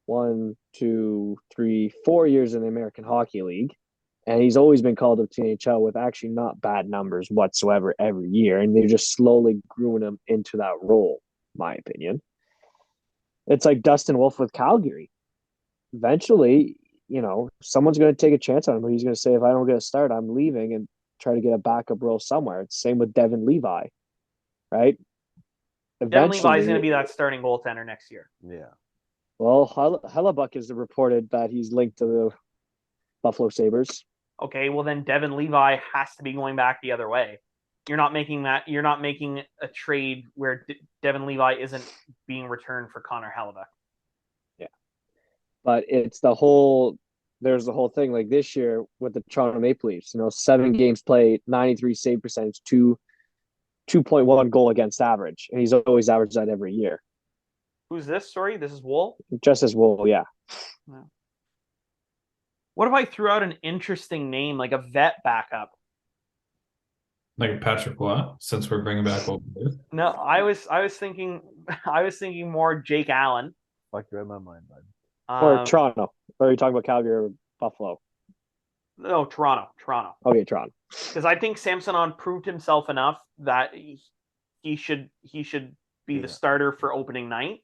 4 years in the American Hockey League. And he's always been called up to the NHL with actually not bad numbers whatsoever every year. And they're just slowly growing him into that role, in my opinion. It's like Dustin Wolf with Calgary. Eventually, someone's going to take a chance on him. He's going to say, if I don't get a start, I'm leaving and try to get a backup role somewhere. It's the same with Devin Levi, right? Devin Levi is going to be that starting goaltender next year. Yeah. Well, Hellebuck has reported that he's linked to the Buffalo Sabres. Okay, well then Devin Levi has to be going back the other way. You're not making a trade where Devin Levi isn't being returned for Connor Hellebuck. Yeah. But it's there's the whole thing like this year with the Toronto Maple Leafs, 7 games played, 93 save percentage, 2.1 goal against average. And he's always averaged that every year. Who's this? Sorry, this is Wool? Just as well, yeah. What if I threw out an interesting name, like a vet backup? Like Patrick Roy, since we're bringing back old boys. No, I was thinking more Jake Allen. Fuck, you read my mind, bud. Or Toronto. Or are you talking about Calgary or Buffalo? No, Toronto. Okay, Toronto. Because I think Samsonov proved himself enough that he should be the starter for opening night.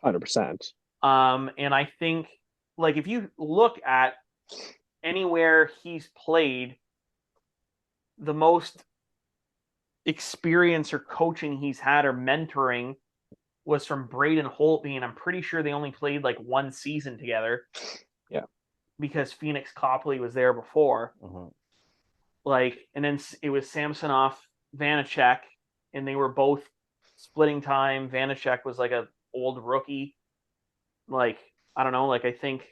100%. And I think, like, if you look at anywhere he's played, the most experience or coaching he's had or mentoring was from Braden Holtby, and I'm pretty sure they only played like one season together. Yeah. Because Phoenix Copley was there before. Mm-hmm. Like, and then it was Samsonov, Vanacek, and they were both splitting time. Vanacek was like a old rookie. Like, I don't know, like I think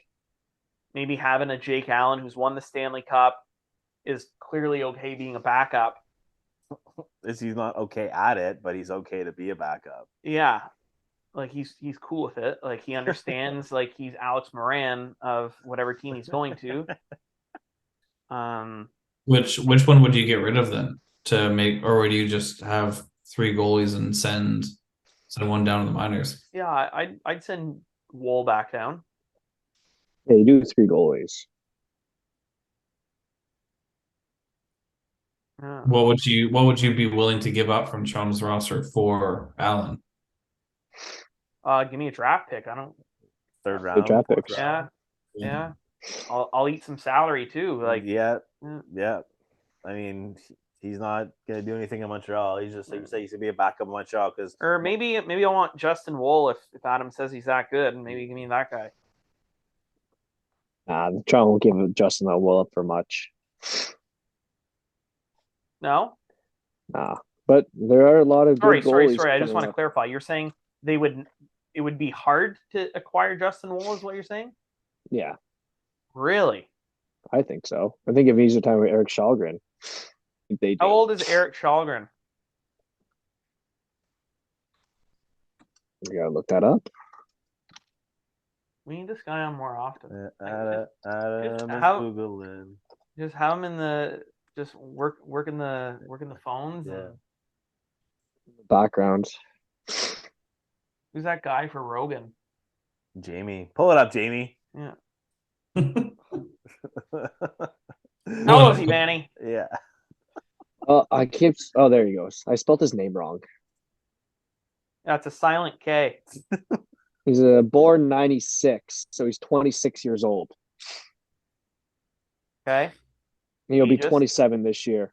maybe having a Jake Allen who's won the Stanley Cup is clearly okay being a backup. He's not okay at it, but he's okay to be a backup. Yeah. Like he's cool with it. Like he understands like he's Alex Moran of whatever team he's going to. Which one would you get rid of then to make, or would you just have 3 goalies and send one down to the minors? Yeah, I'd send Wool back down. Yeah, you do 3 goalies. Yeah. What would you be willing to give up from Toronto's roster for Allen? Give me a draft pick. I don't. Third Good round. draft fourth picks. round. Yeah. I'll eat some salary too. Like, yeah. yeah. Yeah. I mean, he's not gonna do anything in Montreal. He's just like you say, he's gonna be a backup in Montreal because Or maybe I want Justin Wool if Adam says he's that good, and maybe give me that guy. Toronto won't give Justin a will up for much. No. Nah, but there are a lot of good Sorry. goalies I just want to coming up. clarify. You're saying it would be hard to acquire Justin Wool, is what you're saying? Yeah, Really? I think so. I think if he's a time with Eric Shalgren, they do. How old is Eric Shalgren? We gotta look that up. We need this guy on more often. Adam is how- Googling. Just have him in the working the phones. Yeah. And Background. who's that guy for Rogan? Jamie, pull it up, Jamie. Yeah. How How old is he, Manny? Yeah. I keep. Oh, there he goes. I spelled his name wrong. That's a silent K. He's born 96, so he's 26 years old. Okay. He'll be Ages? 27 this year.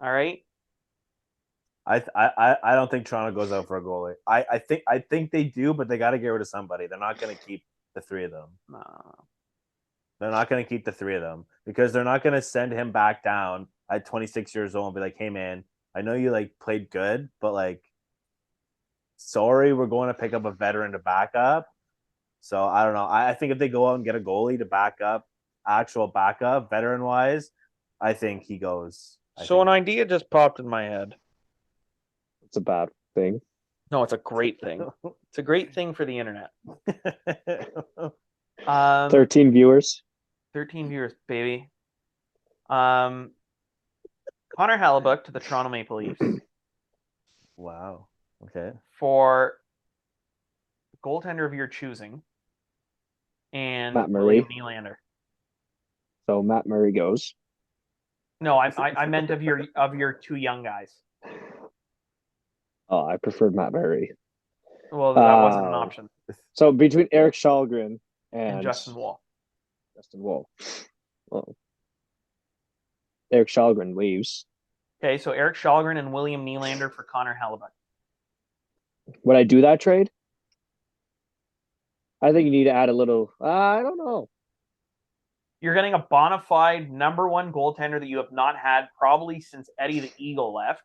All right. I don't think Toronto goes out for a goalie. I think they do, but they got to get rid of somebody. They're not going to keep the three of them. No. They're not going to keep the three of them because they're not going to send him back down at 26 years old and be like, "Hey man, I know you like played good, but like, sorry, we're going to pick up a veteran to back up." So I don't know. I think if they go out and get a goalie to back up, actual backup, veteran wise, I think he goes. An idea just popped in my head. It's a bad thing. No, it's a great thing. It's a great thing for the internet. 13 viewers. 13 viewers, baby. Connor Hellebuck to the Toronto Maple Leafs Wow. Okay. for goaltender of your choosing and Matt Murray. William Nylander. So Matt Murray goes. No, I meant of your two young guys. Oh, I preferred Matt Murray. Well, that wasn't an option. So between Eric Shalgren And Justin Wall. Justin Wall. Well, Eric Shalgren leaves. Okay, so Eric Shalgren and William Nylander for Connor Hellebuck. Would I do that trade? I think you need to add a little. I don't know. You're getting a bona fide number one goaltender that you have not had probably since Eddie the Eagle left.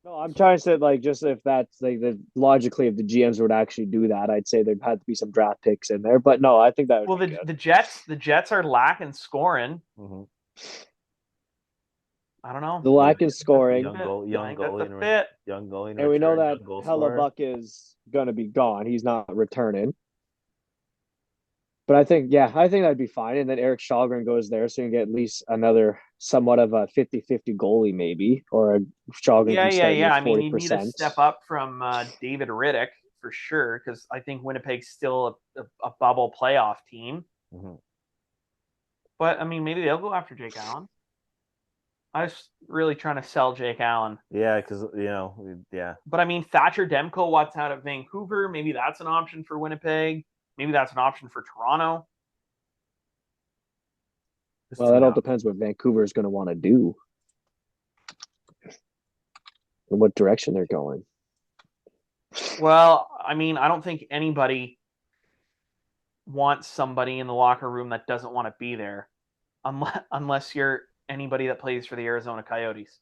No, I'm trying to say like just if that's like the logically if the GMs would actually do that, I'd say there'd have to be some draft picks in there. But no, I think that would Well, be good. the Jets are lacking scoring. Mm-hmm. I don't know. The lack in scoring, Young I think goalie, that's a fit. young goalie, and we know return, that young goal scorer. Hellebuck is gonna be gone. He's not returning. But I think that'd be fine. And then Eric Shalgren goes there, so you can get at least another somewhat of a 50-50 goalie, maybe, or a Shalgren can start Yeah. I with mean, you need 40%. to step up from David Riddick for sure, because I think Winnipeg's still a bubble playoff team. Mm-hmm. But I mean, maybe they'll go after Jake Allen. I was really trying to sell Jake Allen. Yeah, because yeah. But I mean, Thatcher Demko, what's out of Vancouver? Maybe that's an option for Winnipeg. Maybe that's an option for Toronto. Well, that all depends what Vancouver is going to want to do and what direction they're going. Well, I mean, I don't think anybody wants somebody in the locker room that doesn't want to be there, unless you're anybody that plays for the Arizona Coyotes.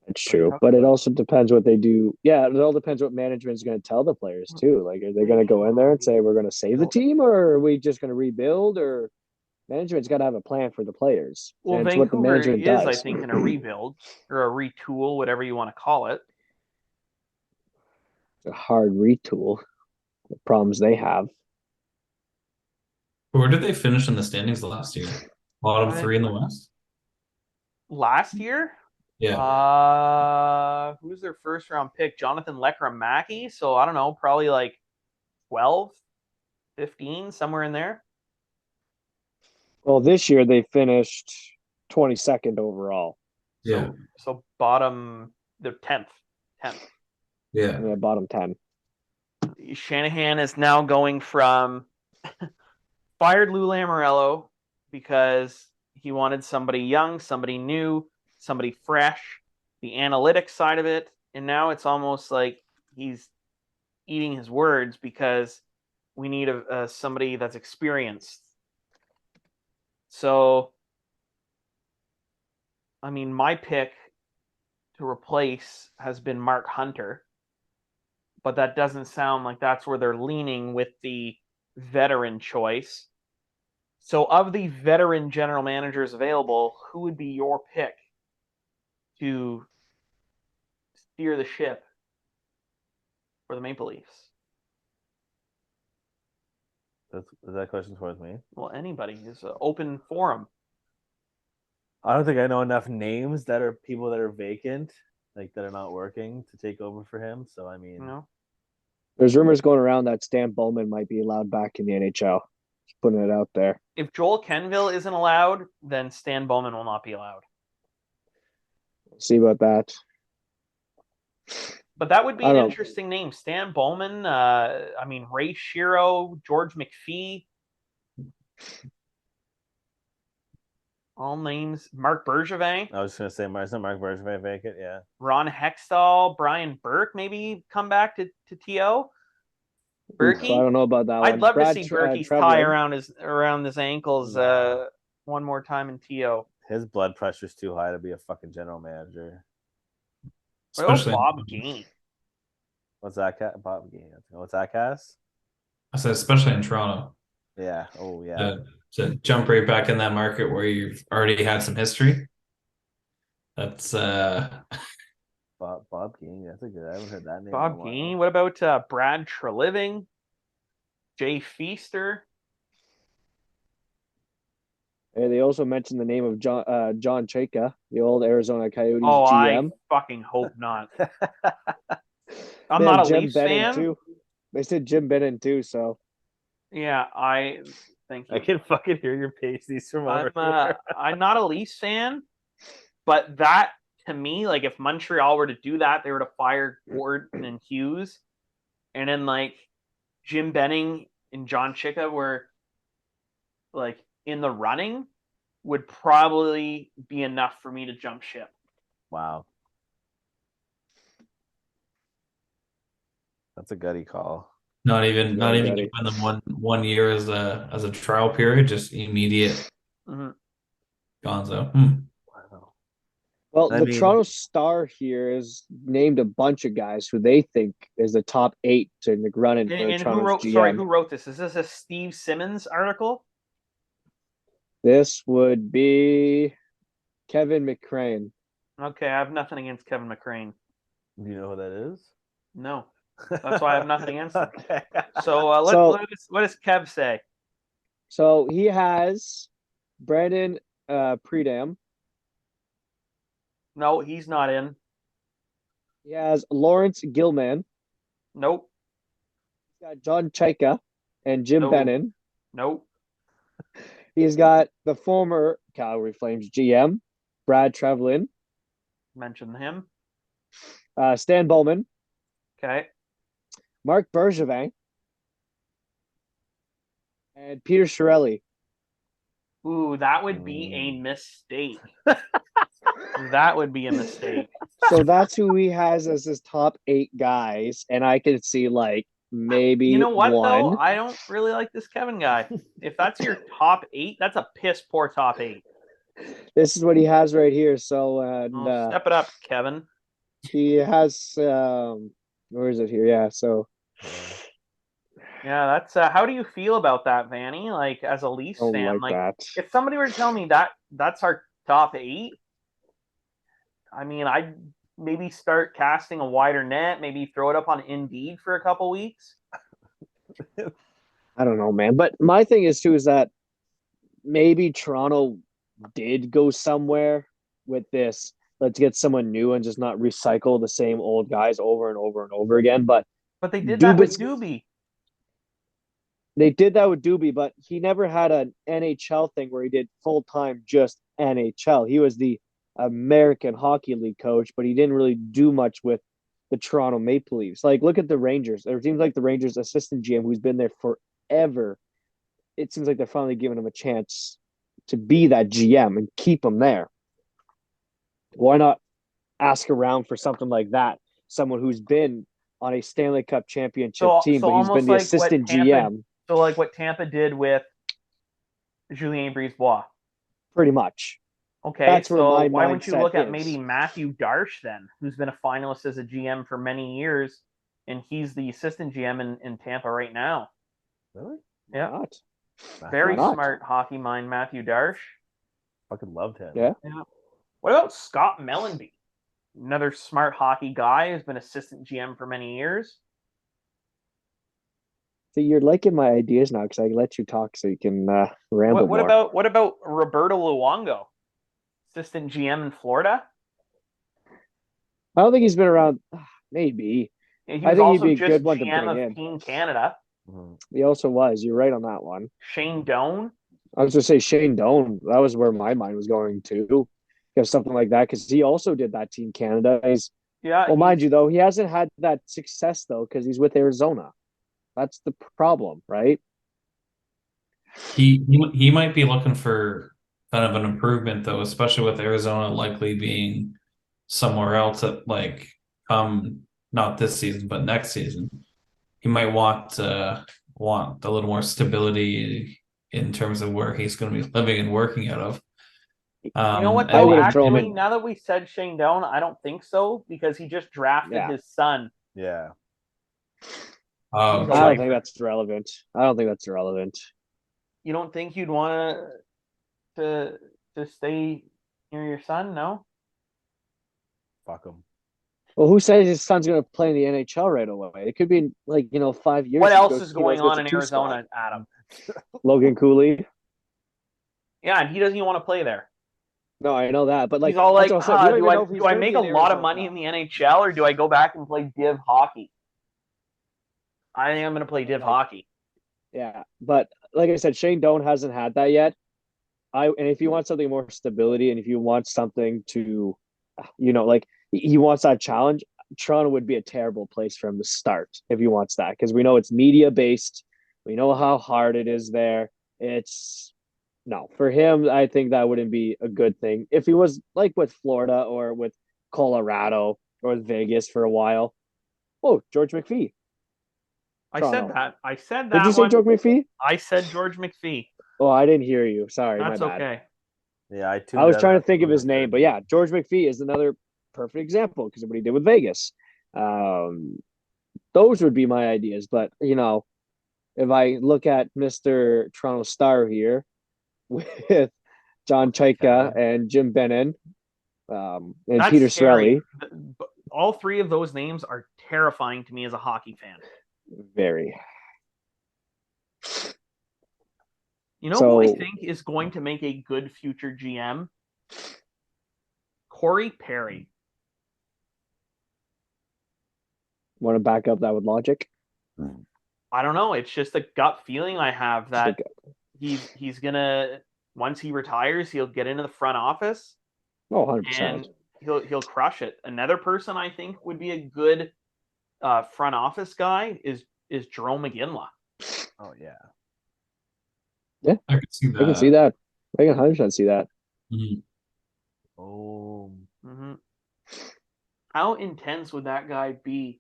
It's true, but it also depends what they do. Yeah, it all depends what management's going to tell the players too. Like, are they going to go in there and say we're going to save the team, or are we just going to rebuild? Or management's got to have a plan for the players. Well, and it's Vancouver what the management is, does. I think, in a rebuild or a retool, whatever you want to call it. It's a hard retool. The problems they have. Where did they finish in the standings last year? Bottom three in the West? Last year? Yeah. Who's their first round pick? Jonathan Lekramaki. So I don't know, probably like 12, 15, somewhere in there. Well, this year they finished 22nd overall. Yeah. So bottom, they're 10th. Yeah. Yeah, bottom 10. Shanahan is now going from fired Lou Lamoriello because he wanted somebody young, somebody new, somebody fresh, the analytics side of it, and now it's almost like he's eating his words because we need somebody that's experienced. So, I mean, my pick to replace has been Mark Hunter, but that doesn't sound like that's where they're leaning with the veteran choice. So, of the veteran general managers available, who would be your pick to steer the ship for the Maple Leafs? Is that question towards me? Well, anybody is an open forum. I don't think I know enough names that are people that are vacant, like that are not working, to take over for him. So I mean, You know, There's rumors going around that Stan Bowman might be allowed back in the NHL. Just putting it out there. if Joel Kenville isn't allowed, then Stan Bowman will not be allowed. See about that. But that would be I an don't know. interesting name. Stan Bowman, I mean, Ray Shiro, George McPhee. All names. Mark Bergevin, I was just gonna say, isn't Mark Bergevin vacant? Yeah. Ron Hextall, Brian Burke, maybe come back to TO. Berkey? I don't know about that one. I'd love Brad to see Berkey's Trevlin. tie around his ankles No. one more time in TO. His blood pressure's too high to be a fucking general manager. What about Especially, Bob Gainey? What's that, Bob? What's that, Cass? I said, especially in Toronto, Yeah. Oh, yeah. to jump right back in that market where you've already had some history. That's Bob Gainey. That's a good. I haven't heard that name. in a Bob while. Gainey. What about Brad Treliving? Jay Feaster? And they also mentioned the name of John Chayka, the old Arizona Coyotes Oh, GM. I fucking hope not. I'm They not had a Jim Leafs Bennon fan. too. They said Jim Bennon too, so Yeah, thank you. I can fucking hear your pasties from over here. I'm not a Leafs fan, but that to me, like if Montreal were to do that, they were to fire Gordon and Hughes, and then like Jim Benning and John Chicka were like in the running, would probably be enough for me to jump ship. Wow. That's a gutty call. not even Very giving gutty. them one year as a trial period, just immediate Mhm. gonzo. Wow. well, I the mean- Toronto Star here is named a bunch of guys who they think is the top 8 to the running for the And who Toronto's wrote? GM. Sorry, who wrote this? Is this a Steve Simmons article? This would be Kevin McCrane. Okay, I have nothing against Kevin McCrane. Do you know who that is? No, that's why I have nothing against him. Okay. So, what does Kev say? So he has Brandon Predam. No, he's not in. He has Lawrence Gilman. Nope. He's got John Chayka and Jim No. Bennon. Nope. He's got the former Calgary Flames GM, Brad Trevlin, Mention him. Stan Bowman, Okay. Mark Bergevin, and Peter Chiarelli. Ooh, that would be a mistake. That would be a mistake. So that's who he has as his top 8 guys, and I can see like maybe You know what though? one. I don't really like this Kevin guy. If that's your top 8, that's a piss poor top 8. This is what he has right here. So Step it up, Kevin. he has where is it here? Yeah, so Yeah, that's. How do you feel about that, Vanny? Like as a Leafs don't fan, like that. if somebody were to tell me that's our top 8, I mean, I'd maybe start casting a wider net. Maybe throw it up on Indeed for a couple weeks. I don't know, man. But my thing is too is that maybe Toronto did go somewhere with this. Let's get someone new and just not recycle the same old guys over and over and over again. But They did that with Dubas- Doobie. they did that with Doobie, but he never had an NHL thing where he did full time just NHL. He was the American Hockey League coach, but he didn't really do much with the Toronto Maple Leafs. Like, look at the Rangers. It seems like the Rangers assistant GM, who's been there forever, it seems like they're finally giving him a chance to be that GM and keep him there. Why not ask around for something like that? Someone who's been on a Stanley Cup championship team, but he's been the assistant GM. So like what Tampa did with Julien Brisebois. Pretty much. Okay, That's so where my why wouldn't you look mindset at is. maybe Matthew Darche then, who's been a finalist as a GM for many years, and he's the assistant GM in Tampa right now. Really? Yeah. Why not? Very Why not? smart hockey mind, Matthew Darche. Fucking loved him. Yeah. What about Scott Mellenby? Another smart hockey guy who's been assistant GM for many years. So you're liking my ideas now because I let you talk so you can ramble more. What about Roberto Luongo, assistant GM in Florida? I don't think he's been around. Maybe. He was I think also he'd be a just good one to GM bring of in. Team Canada. Mhm. He also was. You're right on that one. Shane Doan. I was going to say Shane Doan. That was where my mind was going to. Something like that because he also did that Team Canada. Yeah. Mind you, though, he hasn't had that success, though, because he's with Arizona. That's the problem, right? He might be looking for kind of an improvement though, especially with Arizona likely being somewhere else at like not this season but next season. He might want a little more stability in terms of where he's going to be living and working out of. You know what, I though? would've thrown Actually, him- now that we said Shane Doan, I don't think so because he just drafted Yeah. his son. Yeah. I He's a don't lifer. think that's relevant. You don't think you'd want to stay near your son? No. Fuck him. Well, who says his son's going to play in the NHL right away? It could be in, 5 years. What he else goes- is he going goes on to in two spot. Arizona, Adam? Logan Cooley. Yeah, and he doesn't even want to play there. No, I know that, but He's all like, that's what I said. We don't even know if he's do I gonna make be a in lot of Arizona. money in the NHL or do I go back and play div hockey? I think I'm going to play div hockey. Yeah, but like I said, Shane Doan hasn't had that yet. And if you want something more stability, and if you want something to, he wants that challenge, Toronto would be a terrible place for him to start if he wants that, because we know it's media based. We know how hard it is there. No, for him, I think that wouldn't be a good thing. If he was like with Florida or with Colorado or with Vegas for a while. Oh, George McPhee. I Toronto. said that. I said that. Did you say one. George McPhee? I said George McPhee. Oh, I didn't hear you. Sorry, That's my bad. okay. Yeah, I was trying to think of his name, but yeah, George McPhee is another perfect example because of what he did with Vegas. Those would be my ideas, but if I look at Mr. Toronto Star here with John Chaika and Jim Bennon and That's Peter scary. Cirelli, All three of those names are terrifying to me as a hockey fan. very. You know who I So- think is going to make a good future GM? Corey Perry. Want to back up that with logic? I don't know. It's just a gut feeling I have that he's gonna, once he retires, he'll get into the front office Oh, 100%. and he'll crush it. Another person I think would be a good front office guy is Jerome McGinley. Oh yeah. I could see that. I can see that. I can 100% see that. Mhm. Oh. Mm-hmm. How intense would that guy be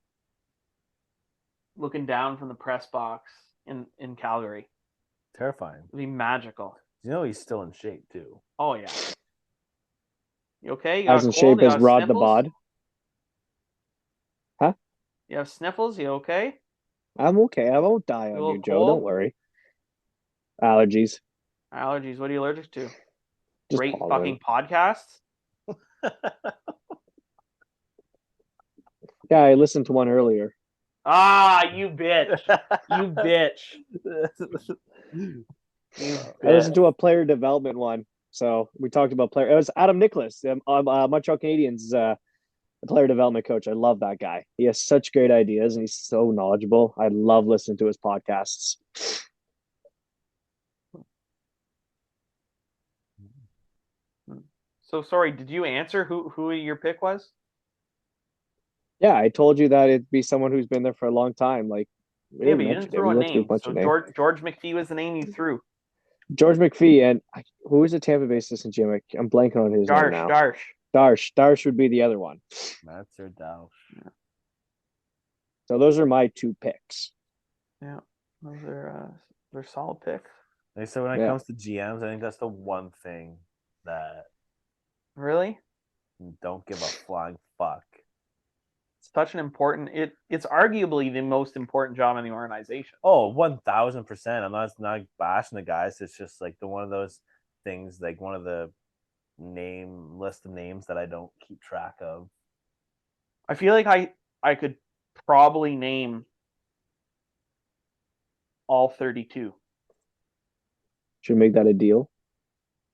looking down from the press box in Calgary? Terrifying. It'd be magical. You know he's still in shape too. Oh yeah. You okay? You got As a in cold? shape You as got Rod the sniffles? Bod. Huh? You have sniffles? You okay? I'm okay. I won't die You on little you, Joe. cold? Don't worry. Allergies. Allergies. What are you allergic to? Just Great pollen. fucking podcasts. Yeah, I listened to one earlier. Ah, you bitch. You bitch. You I listened bitch. to a player development one. So we talked about player. It was Adam Nicholas, Montreal Canadiens player development coach. I love that guy. He has such great ideas and he's so knowledgeable. I love listening to his podcasts. So sorry, did you answer who your pick was? Yeah, I told you that it'd be someone who's been there for a long time. Like we Yeah, didn't but you mention didn't it. throw We a went through a name. bunch So of names. George McPhee was the name you threw. George McPhee and who was the Tampa Bay assistant GM? I'm blanking on his name now. Darsh would be the other one. That's or Dow. So those are my two picks. Yeah, those are they're solid picks. Like, so when it Yeah. comes to GMs, I think that's the one thing that Really? don't give a flying fuck. It's such an important. It's arguably the most important job in the organization. Oh, 1000%. I'm not bashing the guys. It's just like one of those things, like one of the list of names that I don't keep track of. I feel like I could probably name all 32. Should we make that a deal?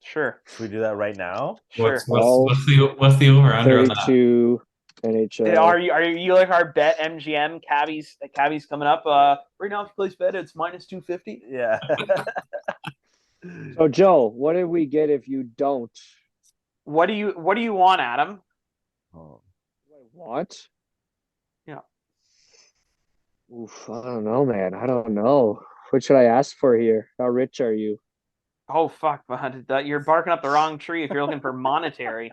Sure. Should we do that right now? Sure. What's the over under on that? 32 NHL. Are you like our bet MGM Cabby's coming up? Right now if you place bet it's minus 250. Yeah. So Joe, what did we get if you don't? What do you want, Adam? Oh. What? Yeah. Oof, I don't know, man. I don't know. What should I ask for here? How rich are you? Oh fuck, bud. You're barking up the wrong tree if you're looking for monetary.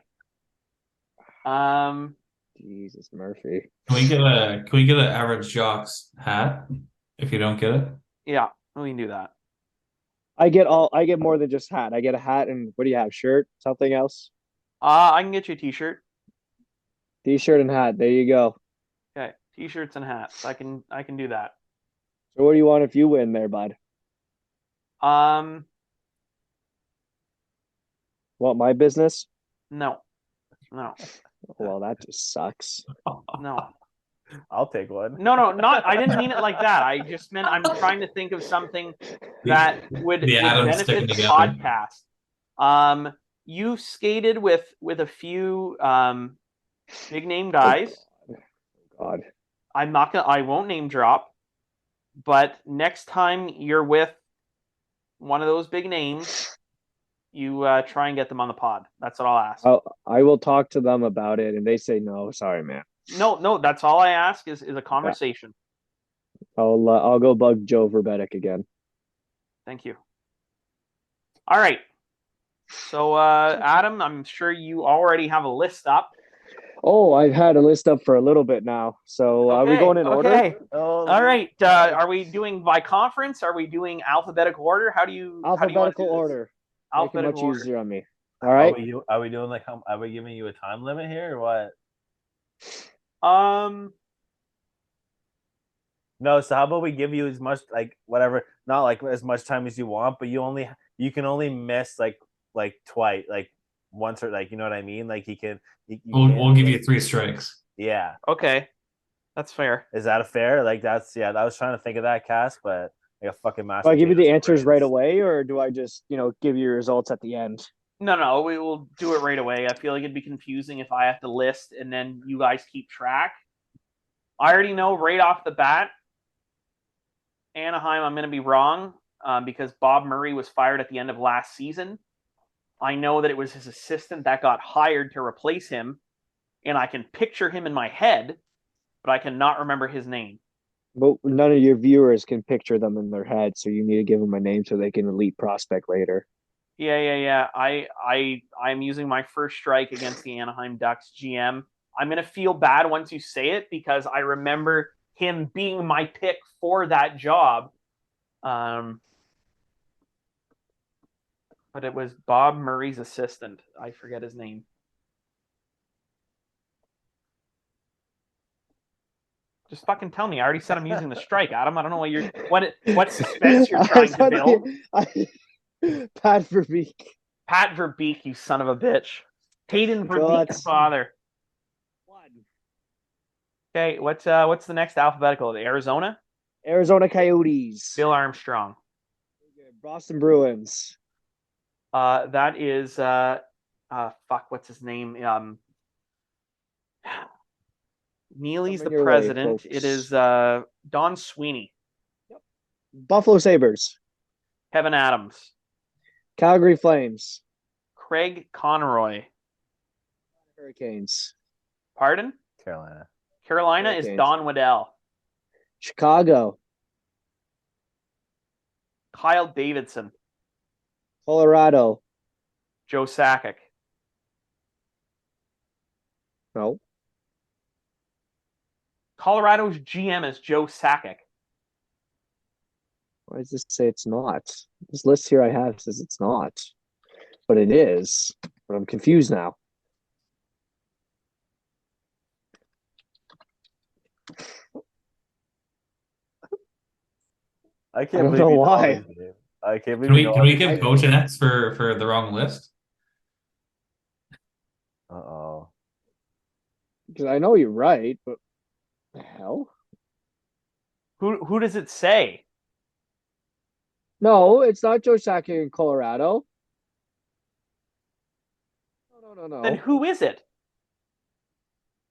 Jesus, Murphy. Can we get an average Jocks hat if you don't get it? Yeah, we can do that. I get more than just hat. I get a hat and what do you have? Shirt? Something else? I can get you a t-shirt. T-shirt and hat. There you go. Okay, t-shirts and hats. I can do that. So what do you want if you win there, bud? Want my business? No. Well, that just sucks. No. I'll take one. No, not. I didn't mean it like that. I just meant I'm trying to think of something that would Adams benefit sticking the together. podcast. You skated with a few big name guys. God. I won't name drop, but next time you're with one of those big names, you try and get them on the pod. That's what I'll ask. I will talk to them about it, and they say no. Sorry, man. No, that's all I ask is a conversation. Yeah. I'll go bug Joe Verbetic again. Thank you. All right. So, Adam, I'm sure you already have a list up. Oh, I've had a list up for a little bit now. So are we going in order? Oh, All right. Are we doing by conference? Are we doing alphabetical order? How do you Alphabetical order. Alphabetical Make it much order. easier on me. All right. Are we doing are we giving you a time limit here or what? No, so how about we give you as much whatever, not like as much time as you want, but you can only miss like twice, like once or you know what I mean? Like We'll give you 3 strikes. Yeah. Okay. That's fair. Is that a fair? I was trying to think of that, Cass, but like a fucking master. Do I give you the answers right away, or do I just, give you results at the end? No, we will do it right away. I feel like it'd be confusing if I have to list and then you guys keep track. I already know right off the bat, Anaheim, I'm going to be wrong because Bob Murray was fired at the end of last season. I know that it was his assistant that got hired to replace him, and I can picture him in my head, but I cannot remember his name. But none of your viewers can picture them in their head, so you need to give them a name so they can elite prospect later. Yeah. I'm using my first strike against the Anaheim Ducks GM. I'm going to feel bad once you say it because I remember him being my pick for that job. But it was Bob Murray's assistant. I forget his name. Just fucking tell me. I already said I'm using the strike, Adam. I don't know what suspense you're trying to build. Pat Verbeek. Pat Verbeek, you son of a bitch. Hayden Verbeek's father. Okay, what's the next alphabetical? The Arizona Coyotes. Bill Armstrong. Boston Bruins. That is what's his name? Neely's the president. It is Don Sweeney. Yep. Buffalo Sabres. Kevin Adams. Calgary Flames. Craig Conroy. Hurricanes. Pardon? Carolina. Carolina is Hurricanes. Don Waddell. Chicago. Kyle Davidson. Colorado. Joe Sakic. No. Colorado's GM is Joe Sakic. Why does this say it's not? This list here I have says it's not. But it is. But I'm confused now. I I can't don't believe know you know all why. these names. I can't believe Can you we know can all we these give names. Coach an X for the wrong list? Uh-oh. Because I know you're right, but the hell? Who does it say? No, it's not Joe Sakic in Colorado. No. Then who is it?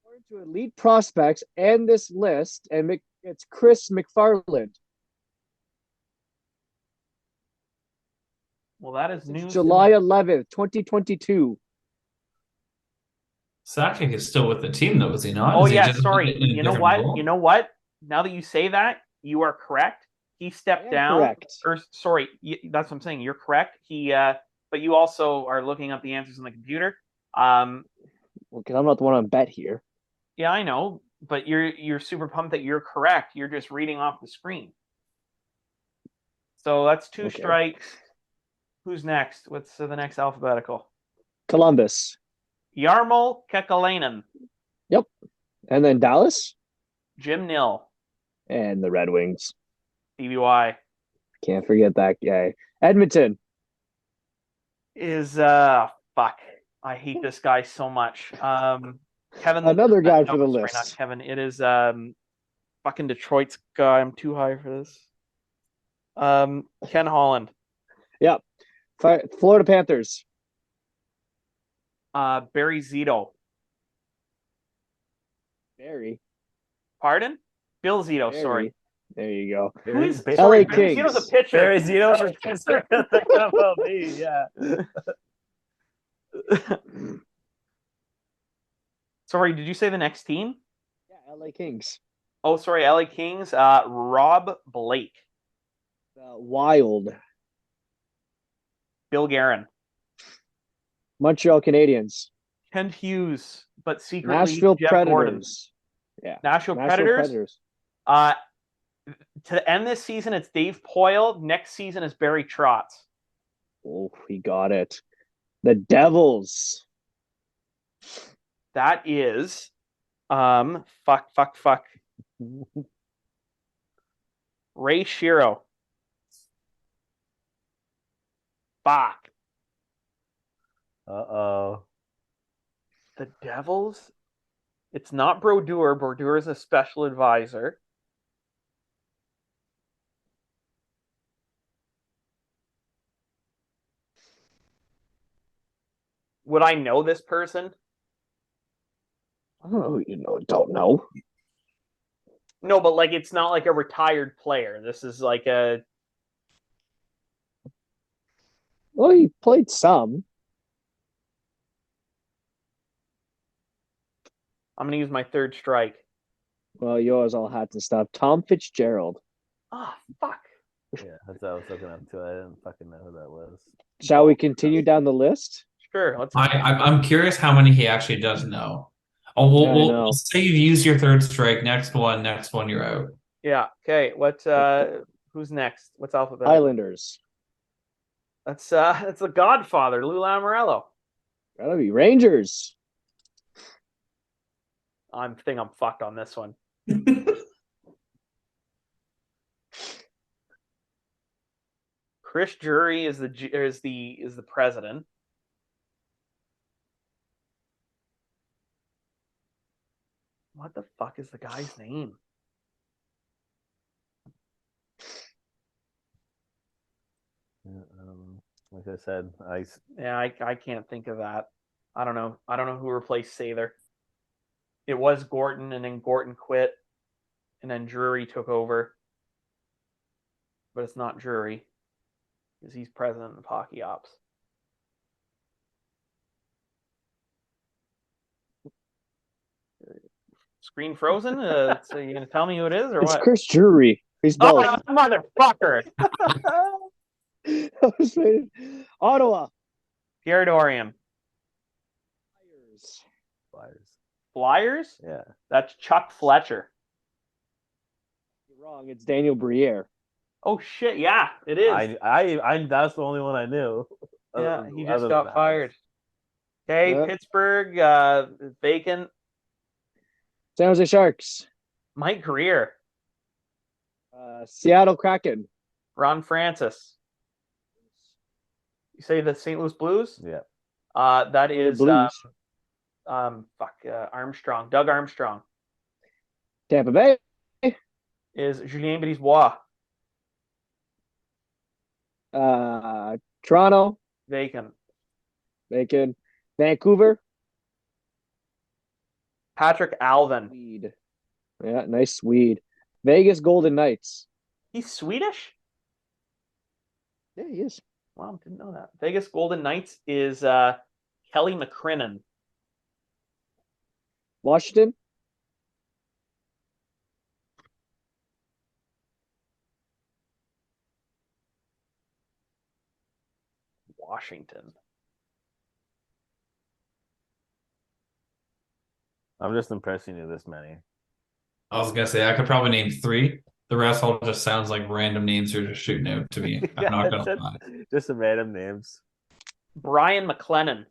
According to elite prospects and this list, and it's Chris McFarland. Well, that is It's news. July to me. 11th, 2022. Sakic is still with the team, though, is he not? Oh Is he yeah, just sorry. in a You know different what? role? You know what? Now that you say that, you are correct. He I stepped am down. correct. Or sorry, that's what I'm saying. You're correct. But you also are looking up the answers on the computer. Well, because I'm not the one on bet here. Yeah, I know, but you're super pumped that you're correct. You're just reading off the screen. So that's two Okay. strikes. Who's next? What's the next alphabetical? Columbus. Jarmo Kekalainen, Yep. And then Dallas Jim Nill, and the Red Wings. DVY. Can't forget that guy. Edmonton. Is fuck. I hate this guy so much. Kevin, Another guy no, for the sorry, list. not Kevin. It is fucking Detroit's guy. I'm too high for this. Ken Holland. Yep. Florida Panthers. Barry Zito. Barry. Pardon? Bill Zito. Barry. Sorry. There you go. Who is Barry- sorry? LA Barry Kings. Zito's a pitcher. Barry Zito's a pitcher at the MLB, yeah. Sorry, did you say the next team? Yeah, LA Kings. Oh, sorry, LA Kings. Rob Blake. Wild. Bill Guerin. Montreal Canadiens. Kent Hughes, but secretly Nashville Jeff Gordon. Predators. Yeah. Nashville Predators. To end this season, it's Dave Poyle. Next season is Barry Trotz. Oh, he got it. The Devils. That is, fuck. Ray Shiro. Fuck. Uh-oh. The Devils? It's not Brodeur. Brodeur is a special advisor. Would I know this person? Oh, don't know. No, but like it's not like a retired player. This is like a Well, he played some. I'm gonna use my third strike. Well, yours all hats and stuff. Tom Fitzgerald. Ah, fuck. Yeah, that's what I was looking up too. I didn't fucking know who that was. Shall we continue down the list? Sure, let's I'm curious how many he actually does know. Oh, Yeah, I know. we'll say you've used your third strike. Next one, you're out. Yeah, okay. Who's next? What's alphabet? Islanders. That's the Godfather, Lou Lamoriello. Gotta be Rangers. I think I'm fucked on this one. Chris Jury is the president. What the fuck is the guy's name? Like I said, I can't think of that. I don't know who replaced Sather. It was Gorton, and then Gorton quit, and then Drury took over. But it's not Drury, because he's president of hockey ops. Screen frozen? So you gonna tell me who it is or It's what? Chris Drury. He's both. Oh, motherfucker! I was waiting. Ottawa. Pierre Dorian. Flyers. Flyers? Yeah. That's Chuck Fletcher. You're wrong. It's Daniel Briere. Oh shit! Yeah, it is. I that's the only one I knew. Yeah, he Other just than got that. fired. Okay, Yeah. Pittsburgh, vacant. San Jose Sharks. Mike Greer, Seattle Kraken. Ron Francis. You say the St. Louis Blues? Yeah. That is Blues. Armstrong. Doug Armstrong Tampa Bay. is Julien Brisebois. Toronto. Vacant. Bacon. Vancouver. Patrick Alvin. Swede. Yeah, nice Swede. Vegas Golden Knights. He's Swedish? Yeah, he is. Wow, didn't know that. Vegas Golden Knights is Kelly McCrimmon. Washington. Washington. I'm just impressed you knew this many. I was gonna say I could probably name 3. The rest all just sounds like random names you're just shooting out to me. I'm not gonna lie. Just some random names. Brian McLennan.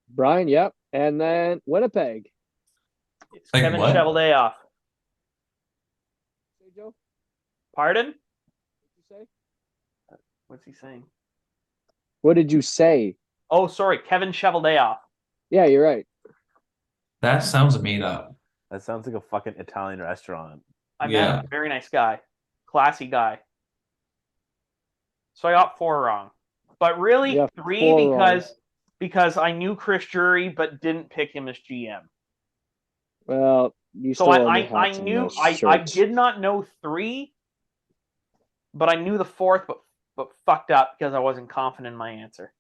Brian, yep. And then Winnipeg. It's Like Kevin what? Cheveldayoff. Hey, Joe, Pardon? what did you say? What's he saying? What did you say? Oh, sorry, Kevin Cheveldayoff. Yeah, you're right. That sounds made up. That sounds like a fucking Italian restaurant. I met Yeah. him. Very nice guy. Classy guy. So I got 4 wrong. But really, Yeah, 3 4 wrong. because I knew Chris Drury but didn't pick him as GM. Well, you So still own I your hats and knew those I shirts. did not know 3, but I knew the 4th, but fucked up because I wasn't confident in my answer.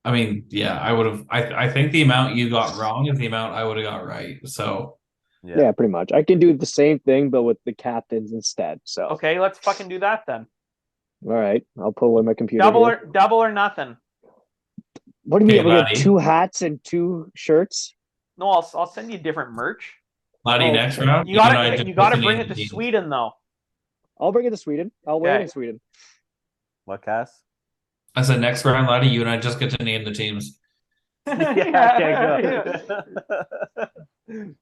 I mean, yeah, I would have. I think the amount you got wrong is the amount I would have got right. So Yeah, pretty much. I can do the same thing, but with the captains instead. So, Okay, let's fucking do that then. all right, I'll pull away my computer. Double here. or nothing. What do you mean? Okay, We got Laddie. 2 hats and 2 shirts. No, I'll send you different merch. Laddie, Oh, next okay. round. You and I gotta just you gotta put the bring name it to of the team. Sweden though. I'll bring it to Sweden. I'll wear it Okay. in Sweden. What, Cass? I said next round, Laddie. You and I just get to name the teams. Okay, go.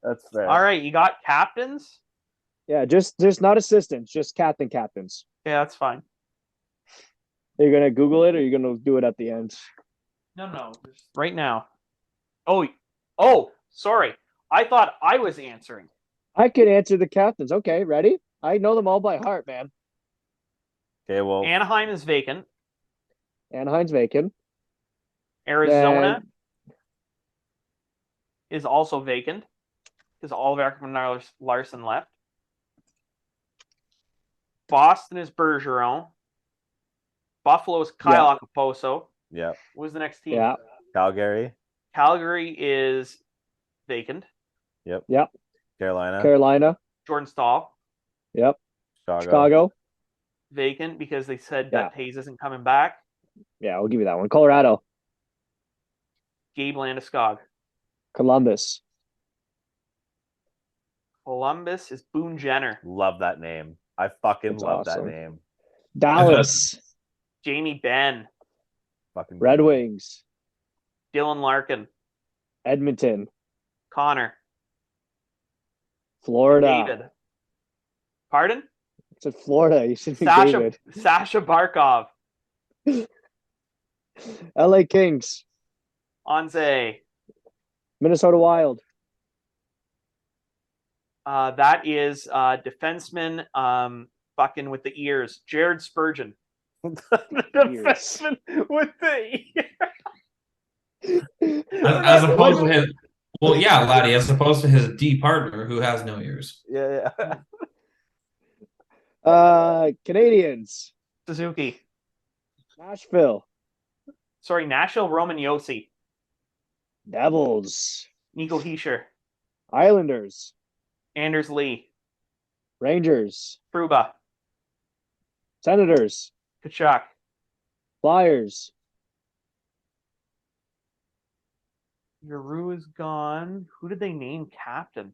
That's fair. All right, you got captains? Yeah, just not assistants, just captains. Yeah, that's fine. Are you gonna Google it or are you gonna do it at the end? No, just right now. Oh, sorry. I thought I was answering. I could answer the captains. Okay, ready? I know them all by heart, man. Okay, well, Anaheim is vacant. Anaheim's vacant. Arizona is also vacant because Oliver Ekman-Larsson left. Boston is Bergeron. Buffalo is Kyle Okposo. yeah. What was the next team? Yeah. Calgary. Calgary is vacant. Yep. Yep. Carolina. Carolina. Jordan Stahl, Yep. Chicago. Chicago. vacant because they said Yeah. that Taze isn't coming back. Yeah, I'll give you that one. Colorado. Gabe Landeskog. Columbus. Columbus is Boone Jenner. Love that name. I fucking That's love awesome. that name. Dallas. Jamie Benn. Fucking Red good. Wings. Dylan Larkin. Edmonton. Connor. Florida. David. Pardon? It's in Florida. You should be David. Sasha Barkov. LA Kings. Anze. Minnesota Wild. That is defenseman fucking with the ears. Jared Spurgeon. The defenseman with the As opposed to his, well, yeah, Laddie, as opposed to his D partner who has no ears. yeah. Canadians. Suzuki. Nashville. Sorry, Nashville Roman Yossi. Devils. Nico Heischer, Islanders. Anders Lee, Rangers. Fruba, Senators. Kachuk, Flyers. Giroux is gone. Who did they name captain?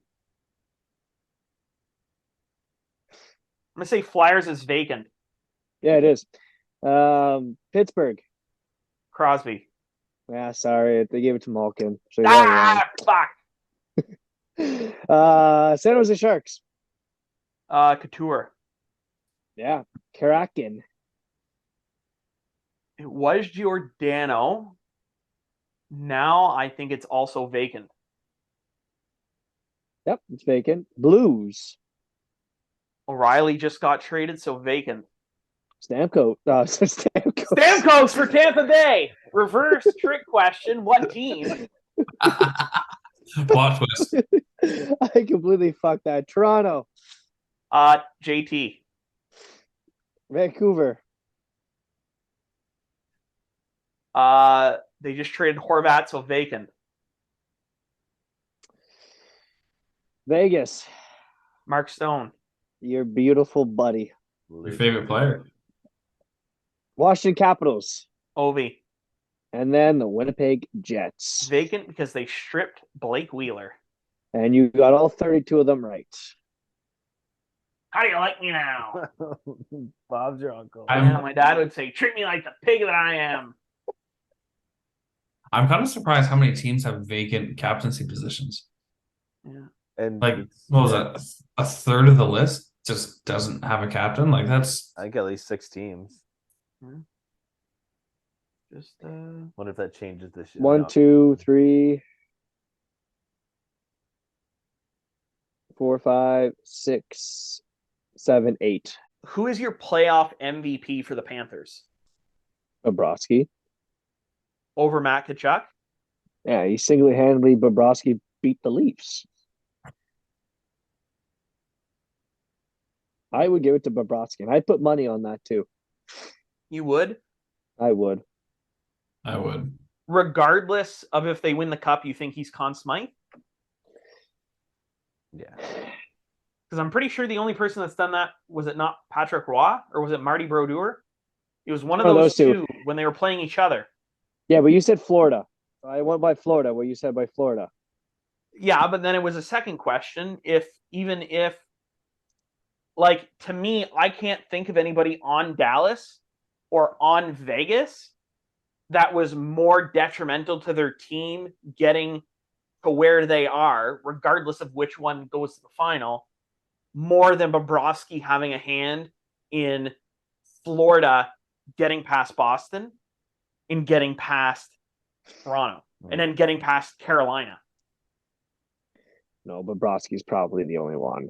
I'm gonna say Flyers is vacant. Yeah, it is. Pittsburgh. Crosby. Yeah, sorry. They gave it to Malkin. So you're Fuck. wrong. San Jose Sharks. Couture. Yeah. Karakin. It was Giordano. Now I think it's also vacant. Yep, it's vacant. Blues. O'Reilly just got traded, so vacant. Stamkos. Stamkos. Stamkos for Tampa Bay. Reverse trick question. What team? Plot twist. I completely fucked that. Toronto. JT. Vancouver. They just traded Horvat, so vacant. Vegas. Mark Stone. Your beautiful buddy. Your favorite player? Washington Capitals. Ovi. And then the Winnipeg Jets. Vacant because they stripped Blake Wheeler. And you got all 32 of them right. How do you like me now? Bob's your uncle. Yeah, my dad would say, treat me like the pig that I am. I'm kind of surprised how many teams have vacant captaincy positions. Yeah. And Like, what was that? A third of the list just doesn't have a captain? Like, that's... I think at least 6 teams. Just Wonder if that changes this year. 1, 2, 3, 4, 5, 6, 7, 8. who is your playoff MVP for the Panthers? Bobrovsky. Over Matt Tkachuk? Yeah, he single-handedly Bobrovsky beat the Leafs. I would give it to Bobrovsky, and I'd put money on that too. You would? I would. I would. Regardless of if they win the cup, you think he's Conn Smythe? Yeah. Because I'm pretty sure the only person that's done that, was it not Patrick Roy? Or was it Marty Brodeur? It was one of those two when they were playing each other. Yeah, but you said Florida. I went by Florida, what you said by Florida. Yeah, but then it was a second question. Even if, like, to me, I can't think of anybody on Dallas or on Vegas that was more detrimental to their team getting to where they are, regardless of which one goes to the final, more than Bobrovsky having a hand in Florida getting past Boston, in getting past Toronto, and then getting past Carolina. No, Bobrovsky's probably the only one.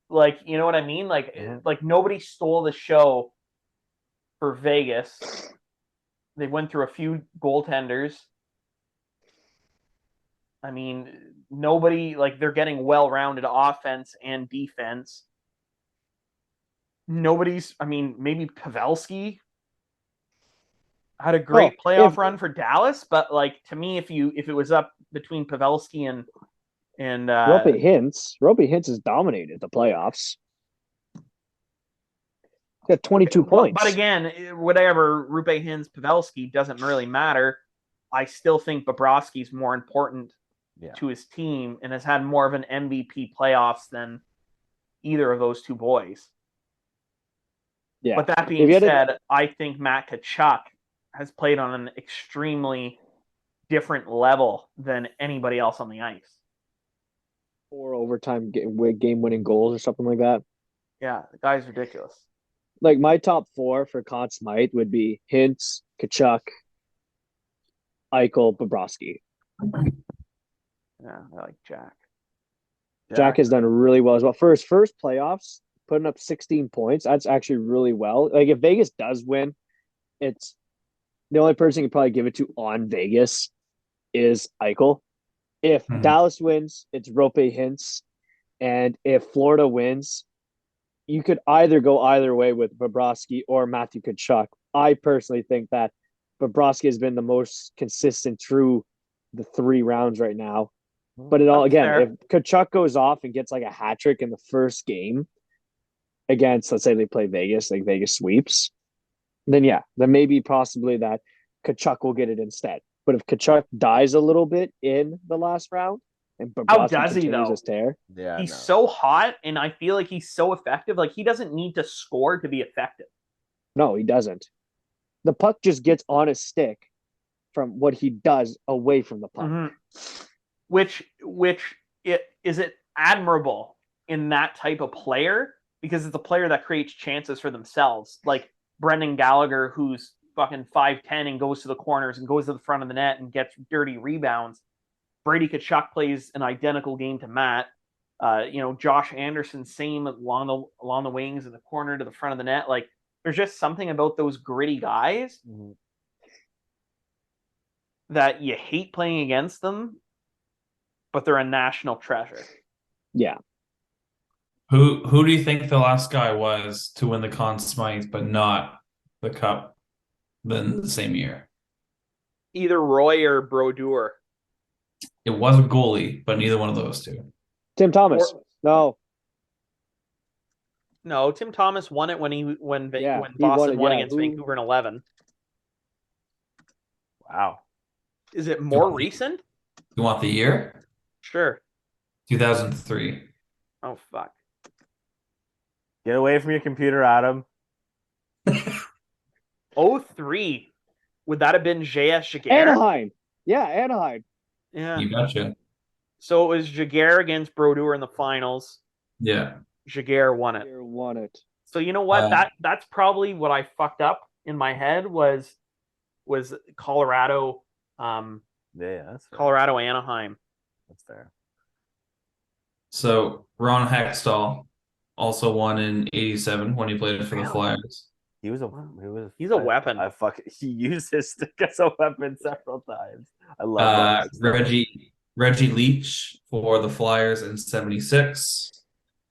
Like, you know what I mean? Like nobody stole the show for Vegas. They went through a few goaltenders. I mean, nobody, like, they're getting well-rounded offense and defense. Nobody's, I mean, maybe Pavelski had a great playoff run for Dallas, but, like, to me, if it was up between Pavelski and Rope Hintz has dominated the playoffs. Got 22 points. But again, whatever, Rupe Hintz, Pavelski doesn't really matter. I still think Bobrovsky's more important to his team and has had more of an MVP playoffs than either of those two boys. Yeah. But that being said, I think Matt Tkachuk has played on an extremely different level than anybody else on the ice. 4 overtime game-winning goals or something like that. Yeah, the guy's ridiculous. Like, my top 4 for Conn Smythe would be Hintz, Tkachuk, Eichel, Bobrovsky. Yeah, I like Jack. Jack has done really well as well. For his first playoffs, putting up 16 points, that's actually really well. Like, if Vegas does win, it's the only person you can probably give it to on Vegas is Eichel. If Dallas wins, it's Rope Hintz. And if Florida wins, you could either go either way with Bobrovsky or Matthew Tkachuk. I personally think that Bobrovsky has been the most consistent true the 3 rounds right now. But it all That's again, fair. if Kachuk goes off and gets like a hat trick in the first game against, let's say they play Vegas, like Vegas sweeps, then yeah, then maybe possibly that Kachuk will get it instead. But if Kachuk dies a little bit in the last round and How Bobrovsky does he, continues though? his tear, Yeah, He's no. so hot, and I feel like he's so effective. Like, he doesn't need to score to be effective. no, he doesn't. The puck just gets on his stick from what he does away from the puck. Mhm. Which is it admirable in that type of player, because it's a player that creates chances for themselves. Like Brendan Gallagher, who's fucking 5'10" and goes to the corners and goes to the front of the net and gets dirty rebounds. Brady Tkachuk plays an identical game to Matt. Josh Anderson, same along the wings in the corner to the front of the net. Like, there's just something about those gritty guys that you hate playing against them, but they're a national treasure. Yeah. Who do you think the last guy was to win the Conn Smythe, but not the Cup then the same year? Either Roy or Brodeur. It was a goalie, but neither one of those two. Tim Thomas. No, Tim Thomas won it when he Boston won it, won yeah. against Vancouver in 11. Wow. Is it more recent? You want the year? Sure. 2003. Oh, fuck. Get away from your computer, Adam. 03. Would that have been J.S. Jaguar? Anaheim. Yeah, Anaheim. Yeah. You betcha. So it was Jaguar against Brodeur in the finals. Yeah. Jaguar won it. Jaguar won it. So you know what? That's probably what I fucked up in my head was Colorado. Yeah, that's fair. Colorado Anaheim. That's fair. So Ron Hextall also won in '87 when he played for the Flyers. He's a weapon. He used his stick as a weapon several times. I love that. Reggie Leach for the Flyers in '76.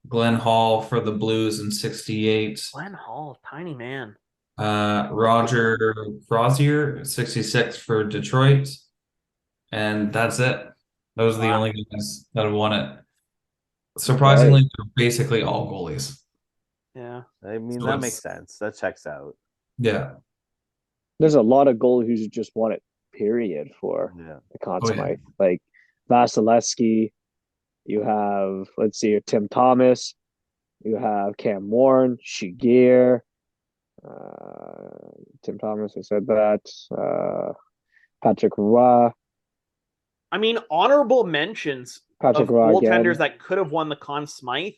Glenn Hall for the Blues in '68. Glenn Hall, tiny man. Roger Crozier, '66 for Detroit. And that's it. Those are the only guys that have won it. Surprisingly, they're basically all goalies. Yeah. I mean, So that makes sense. That checks out. Yeah. There's a lot of goalies who just won it, period, for the Conn Smythe. Like Vasilevsky, you have, let's see, Tim Thomas, you have Cam Warren, Shigear, Tim Thomas, I said that, Patrick Roy. I mean, honorable mentions Patrick of Roy goaltenders again. that could have won the Conn Smythe.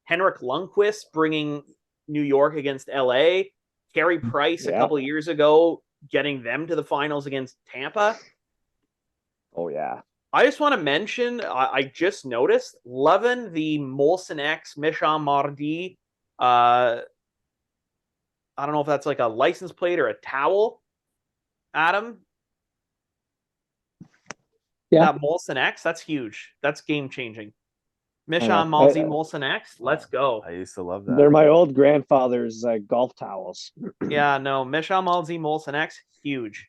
Henrik Lundqvist bringing New York against LA. Carey Price a couple of years ago getting them to the finals against Tampa. Oh, yeah. I just want to mention, I just noticed, loving the Molson X Misha Mardi. I don't know if that's like a license plate or a towel. Adam? Yeah. That Molson X, that's huge. That's game-changing. Misha Malzi Molson X, let's go. I used to love that. They're my old grandfather's golf towels. Yeah, no, Misha Malzi Molson X, huge.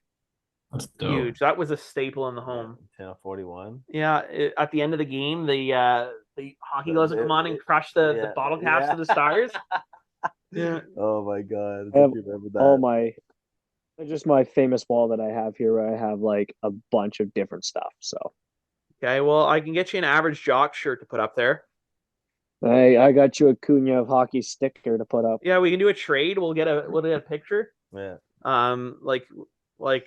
That's dope. Huge. That was a staple in the home. 10-41. Yeah, at the end of the game, the hockey gloves would come on and crush the bottle caps to the stars. Yeah. Oh my god. I have remember that. all just my famous wall that I have here where I have like a bunch of different stuff. So okay, well, I can get you an average Jocks shirt to put up there. I got you a Cunha of hockey sticker to put up. Yeah, we can do a trade. We'll get a picture. Yeah. Like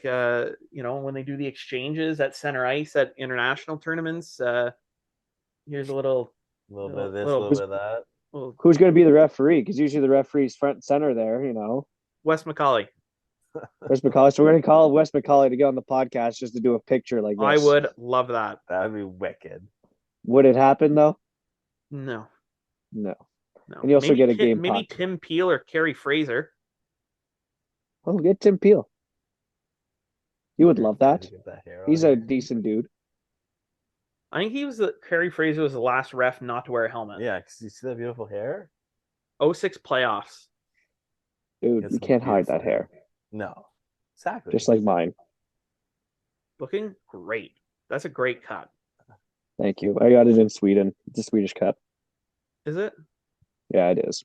when they do the exchanges at center ice at international tournaments, here's a little bit of this, a little bit of that. Who's going to be the referee? Because usually the referee's front and center there, Wes McCauley. Wes McCauley. So we're going to call Wes McCauley to get on the podcast just to do a picture like this. I would love that. That would be wicked. Would it happen though? No. And you also get a game maybe puck. Tim Peel or Kerry Fraser. Oh, get Tim Peel. You would love that. He's a decent dude. I think Kerry Fraser was the last ref not to wear a helmet. Yeah, because you see that beautiful hair? 06 playoffs. Dude, you can't hide that hair. No. Exactly. Just like mine. Looking great. That's a great cut. Thank you. I got it in Sweden. It's a Swedish cut. Is it? Yeah, it is.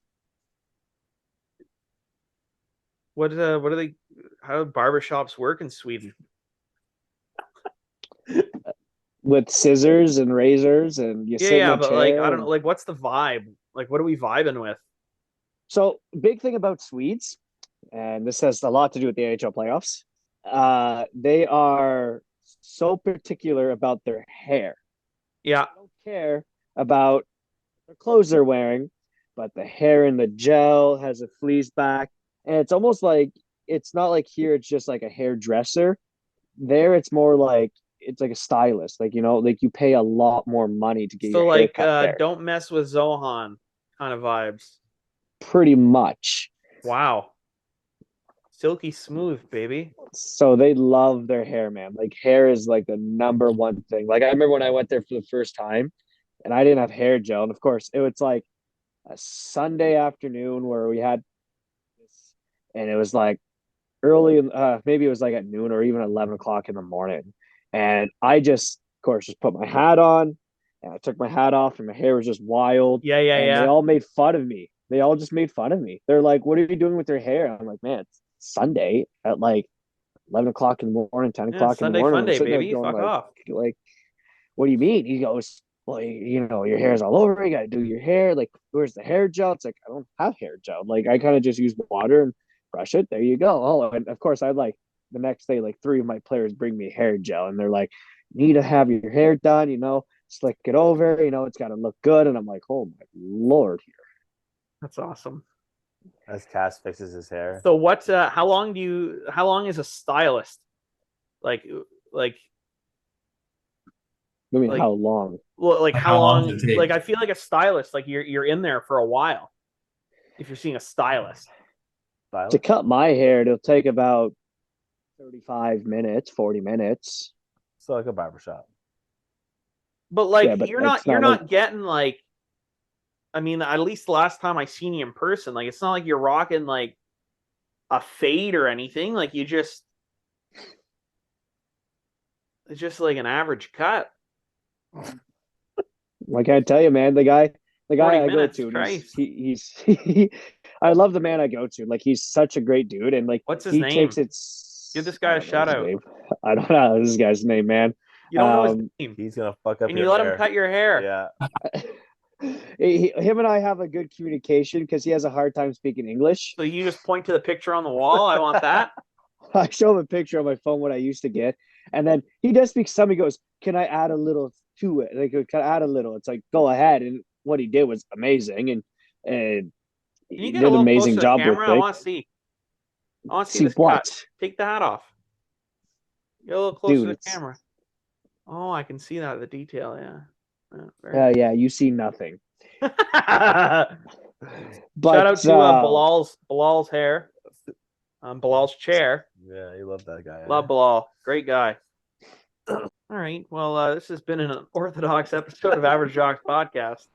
What are they? How do barbershops work in Sweden? With scissors and razors, and you sit in Yeah, a but like chair I don't know, and- like what's the vibe? Like what are we vibing with? So, big thing about Swedes, and this has a lot to do with the NHL playoffs. They are so particular about their hair. Yeah, They don't care about the clothes they're wearing, but the hair in the gel has a fleece back, and it's almost like it's not like here. It's just like a hairdresser. There, it's more like it's like a stylist. Like like you pay a lot more money to get so your hair like cut there. don't mess with Zohan kind of vibes. Pretty much. Wow, silky smooth, baby. So they love their hair, man. Like hair is like the number one thing. Like I remember when I went there for the first time and I didn't have hair gel. And of course it was like a Sunday afternoon where we had this, and it was like early in maybe it was like at noon or even 11 o'clock in the morning. And I just of course just put my hat on and I took my hat off and my hair was just wild. Yeah, yeah, And yeah. they all made fun of me. They all just made fun of me. They're like, "What are you doing with your hair?" I'm like, "Man, it's Sunday at like 11 o'clock in the morning, 10 Yeah, o'clock in the Sunday morning." fun I'm day, sitting there baby. going Fuck off. like, "What do you mean?" He goes, "Well, your hair's all over. You got to do your hair. Like, where's the hair gel?" It's like, I don't have hair gel. Like, I kind of just use water and brush it. There you go. Oh, and of course, I'd like the next day, like 3 of my players bring me hair gel and they're like, "You need to have your hair done, slick it over, it's got to look good." And I'm like, "Oh my Lord." That's awesome. As Cass fixes his hair. So what? How long is a stylist? Like I mean, Like- how long? well, like Like, how how long long? does it take? Like I feel like a stylist, like you're in there for a while. If you're seeing a stylist, To cut my hair, it'll take about 35 minutes, 40 minutes. So like a barbershop. but like Yeah, but you're it's not not like- getting like. I mean, at least the last time I seen you in person, like it's not like you're rocking like a fade or anything. Like it's just like an average cut. Like I tell you, man, the guy 40 I go minutes, to, Christ. I love the man I go to. Like he's such a great dude, and like What's his he name? takes it. Give this guy I a don't know shout his out. name. I don't know this guy's name, man. You don't know his Um, name. He's gonna fuck up And your you let hair. him cut your hair. Yeah. Him and I have a good communication because he has a hard time speaking English. So you just point to the picture on the wall. I want that. I show him a picture on my phone what I used to get, and then he does speak some. He goes, "Can I add a little to it? Like, can I add a little?" It's like, go ahead. And what he did was amazing, and Can you he get did a an little amazing closer to job the with camera? I it. want to see. I want to see See this what, cut. Take the hat off. Get a little closer dude? to the It's camera. Oh, I can see that, the detail. Yeah. Very yeah, you see nothing. nice. But Shout out to Bilal's hair. Bilal's chair. Yeah, you love that guy. Love Bilal. Great guy. All right. Well, this has been an unorthodox episode of Average Jocks podcast.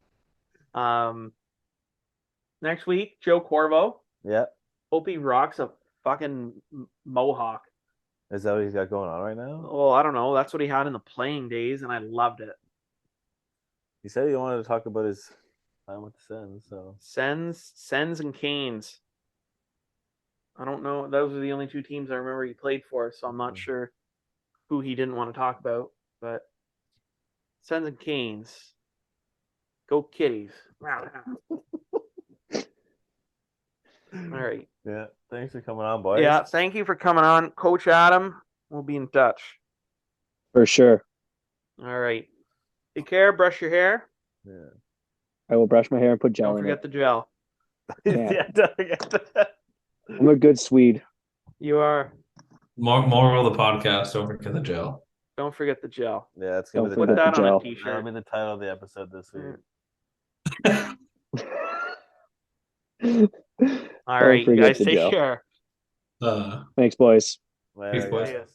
Next week, Joe Corvo. Yeah. Hope he rocks a fucking mohawk. Is that what he's got going on right now? Well, I don't know. That's what he had in the playing days, and I loved it. He said he wanted to talk about his time with the Sens, so Sens and Canes. I don't know. Those are the only two teams I remember he played for, so I'm not sure who he didn't want to talk about. But Sens and Canes. Go Kitties. All right. yeah. Thanks for coming on, boys. Yeah, thank you for coming on. Coach Adam, we'll be in touch. for sure, All right. Take care. Brush your hair. Yeah. I will brush my hair and put gel Don't in forget it. the gel. Yeah. Yeah, don't forget that. I'm a good Swede. You are. Moral of the podcast: don't forget the gel. Don't forget the gel. Yeah, that's gonna be Don't the Put forget that the on a gel. t-shirt. that'll be the title of the episode this week. All Don't right, you forget guys the take gel. care. Thanks, boys. Later, Peace, boys. guys. Yes.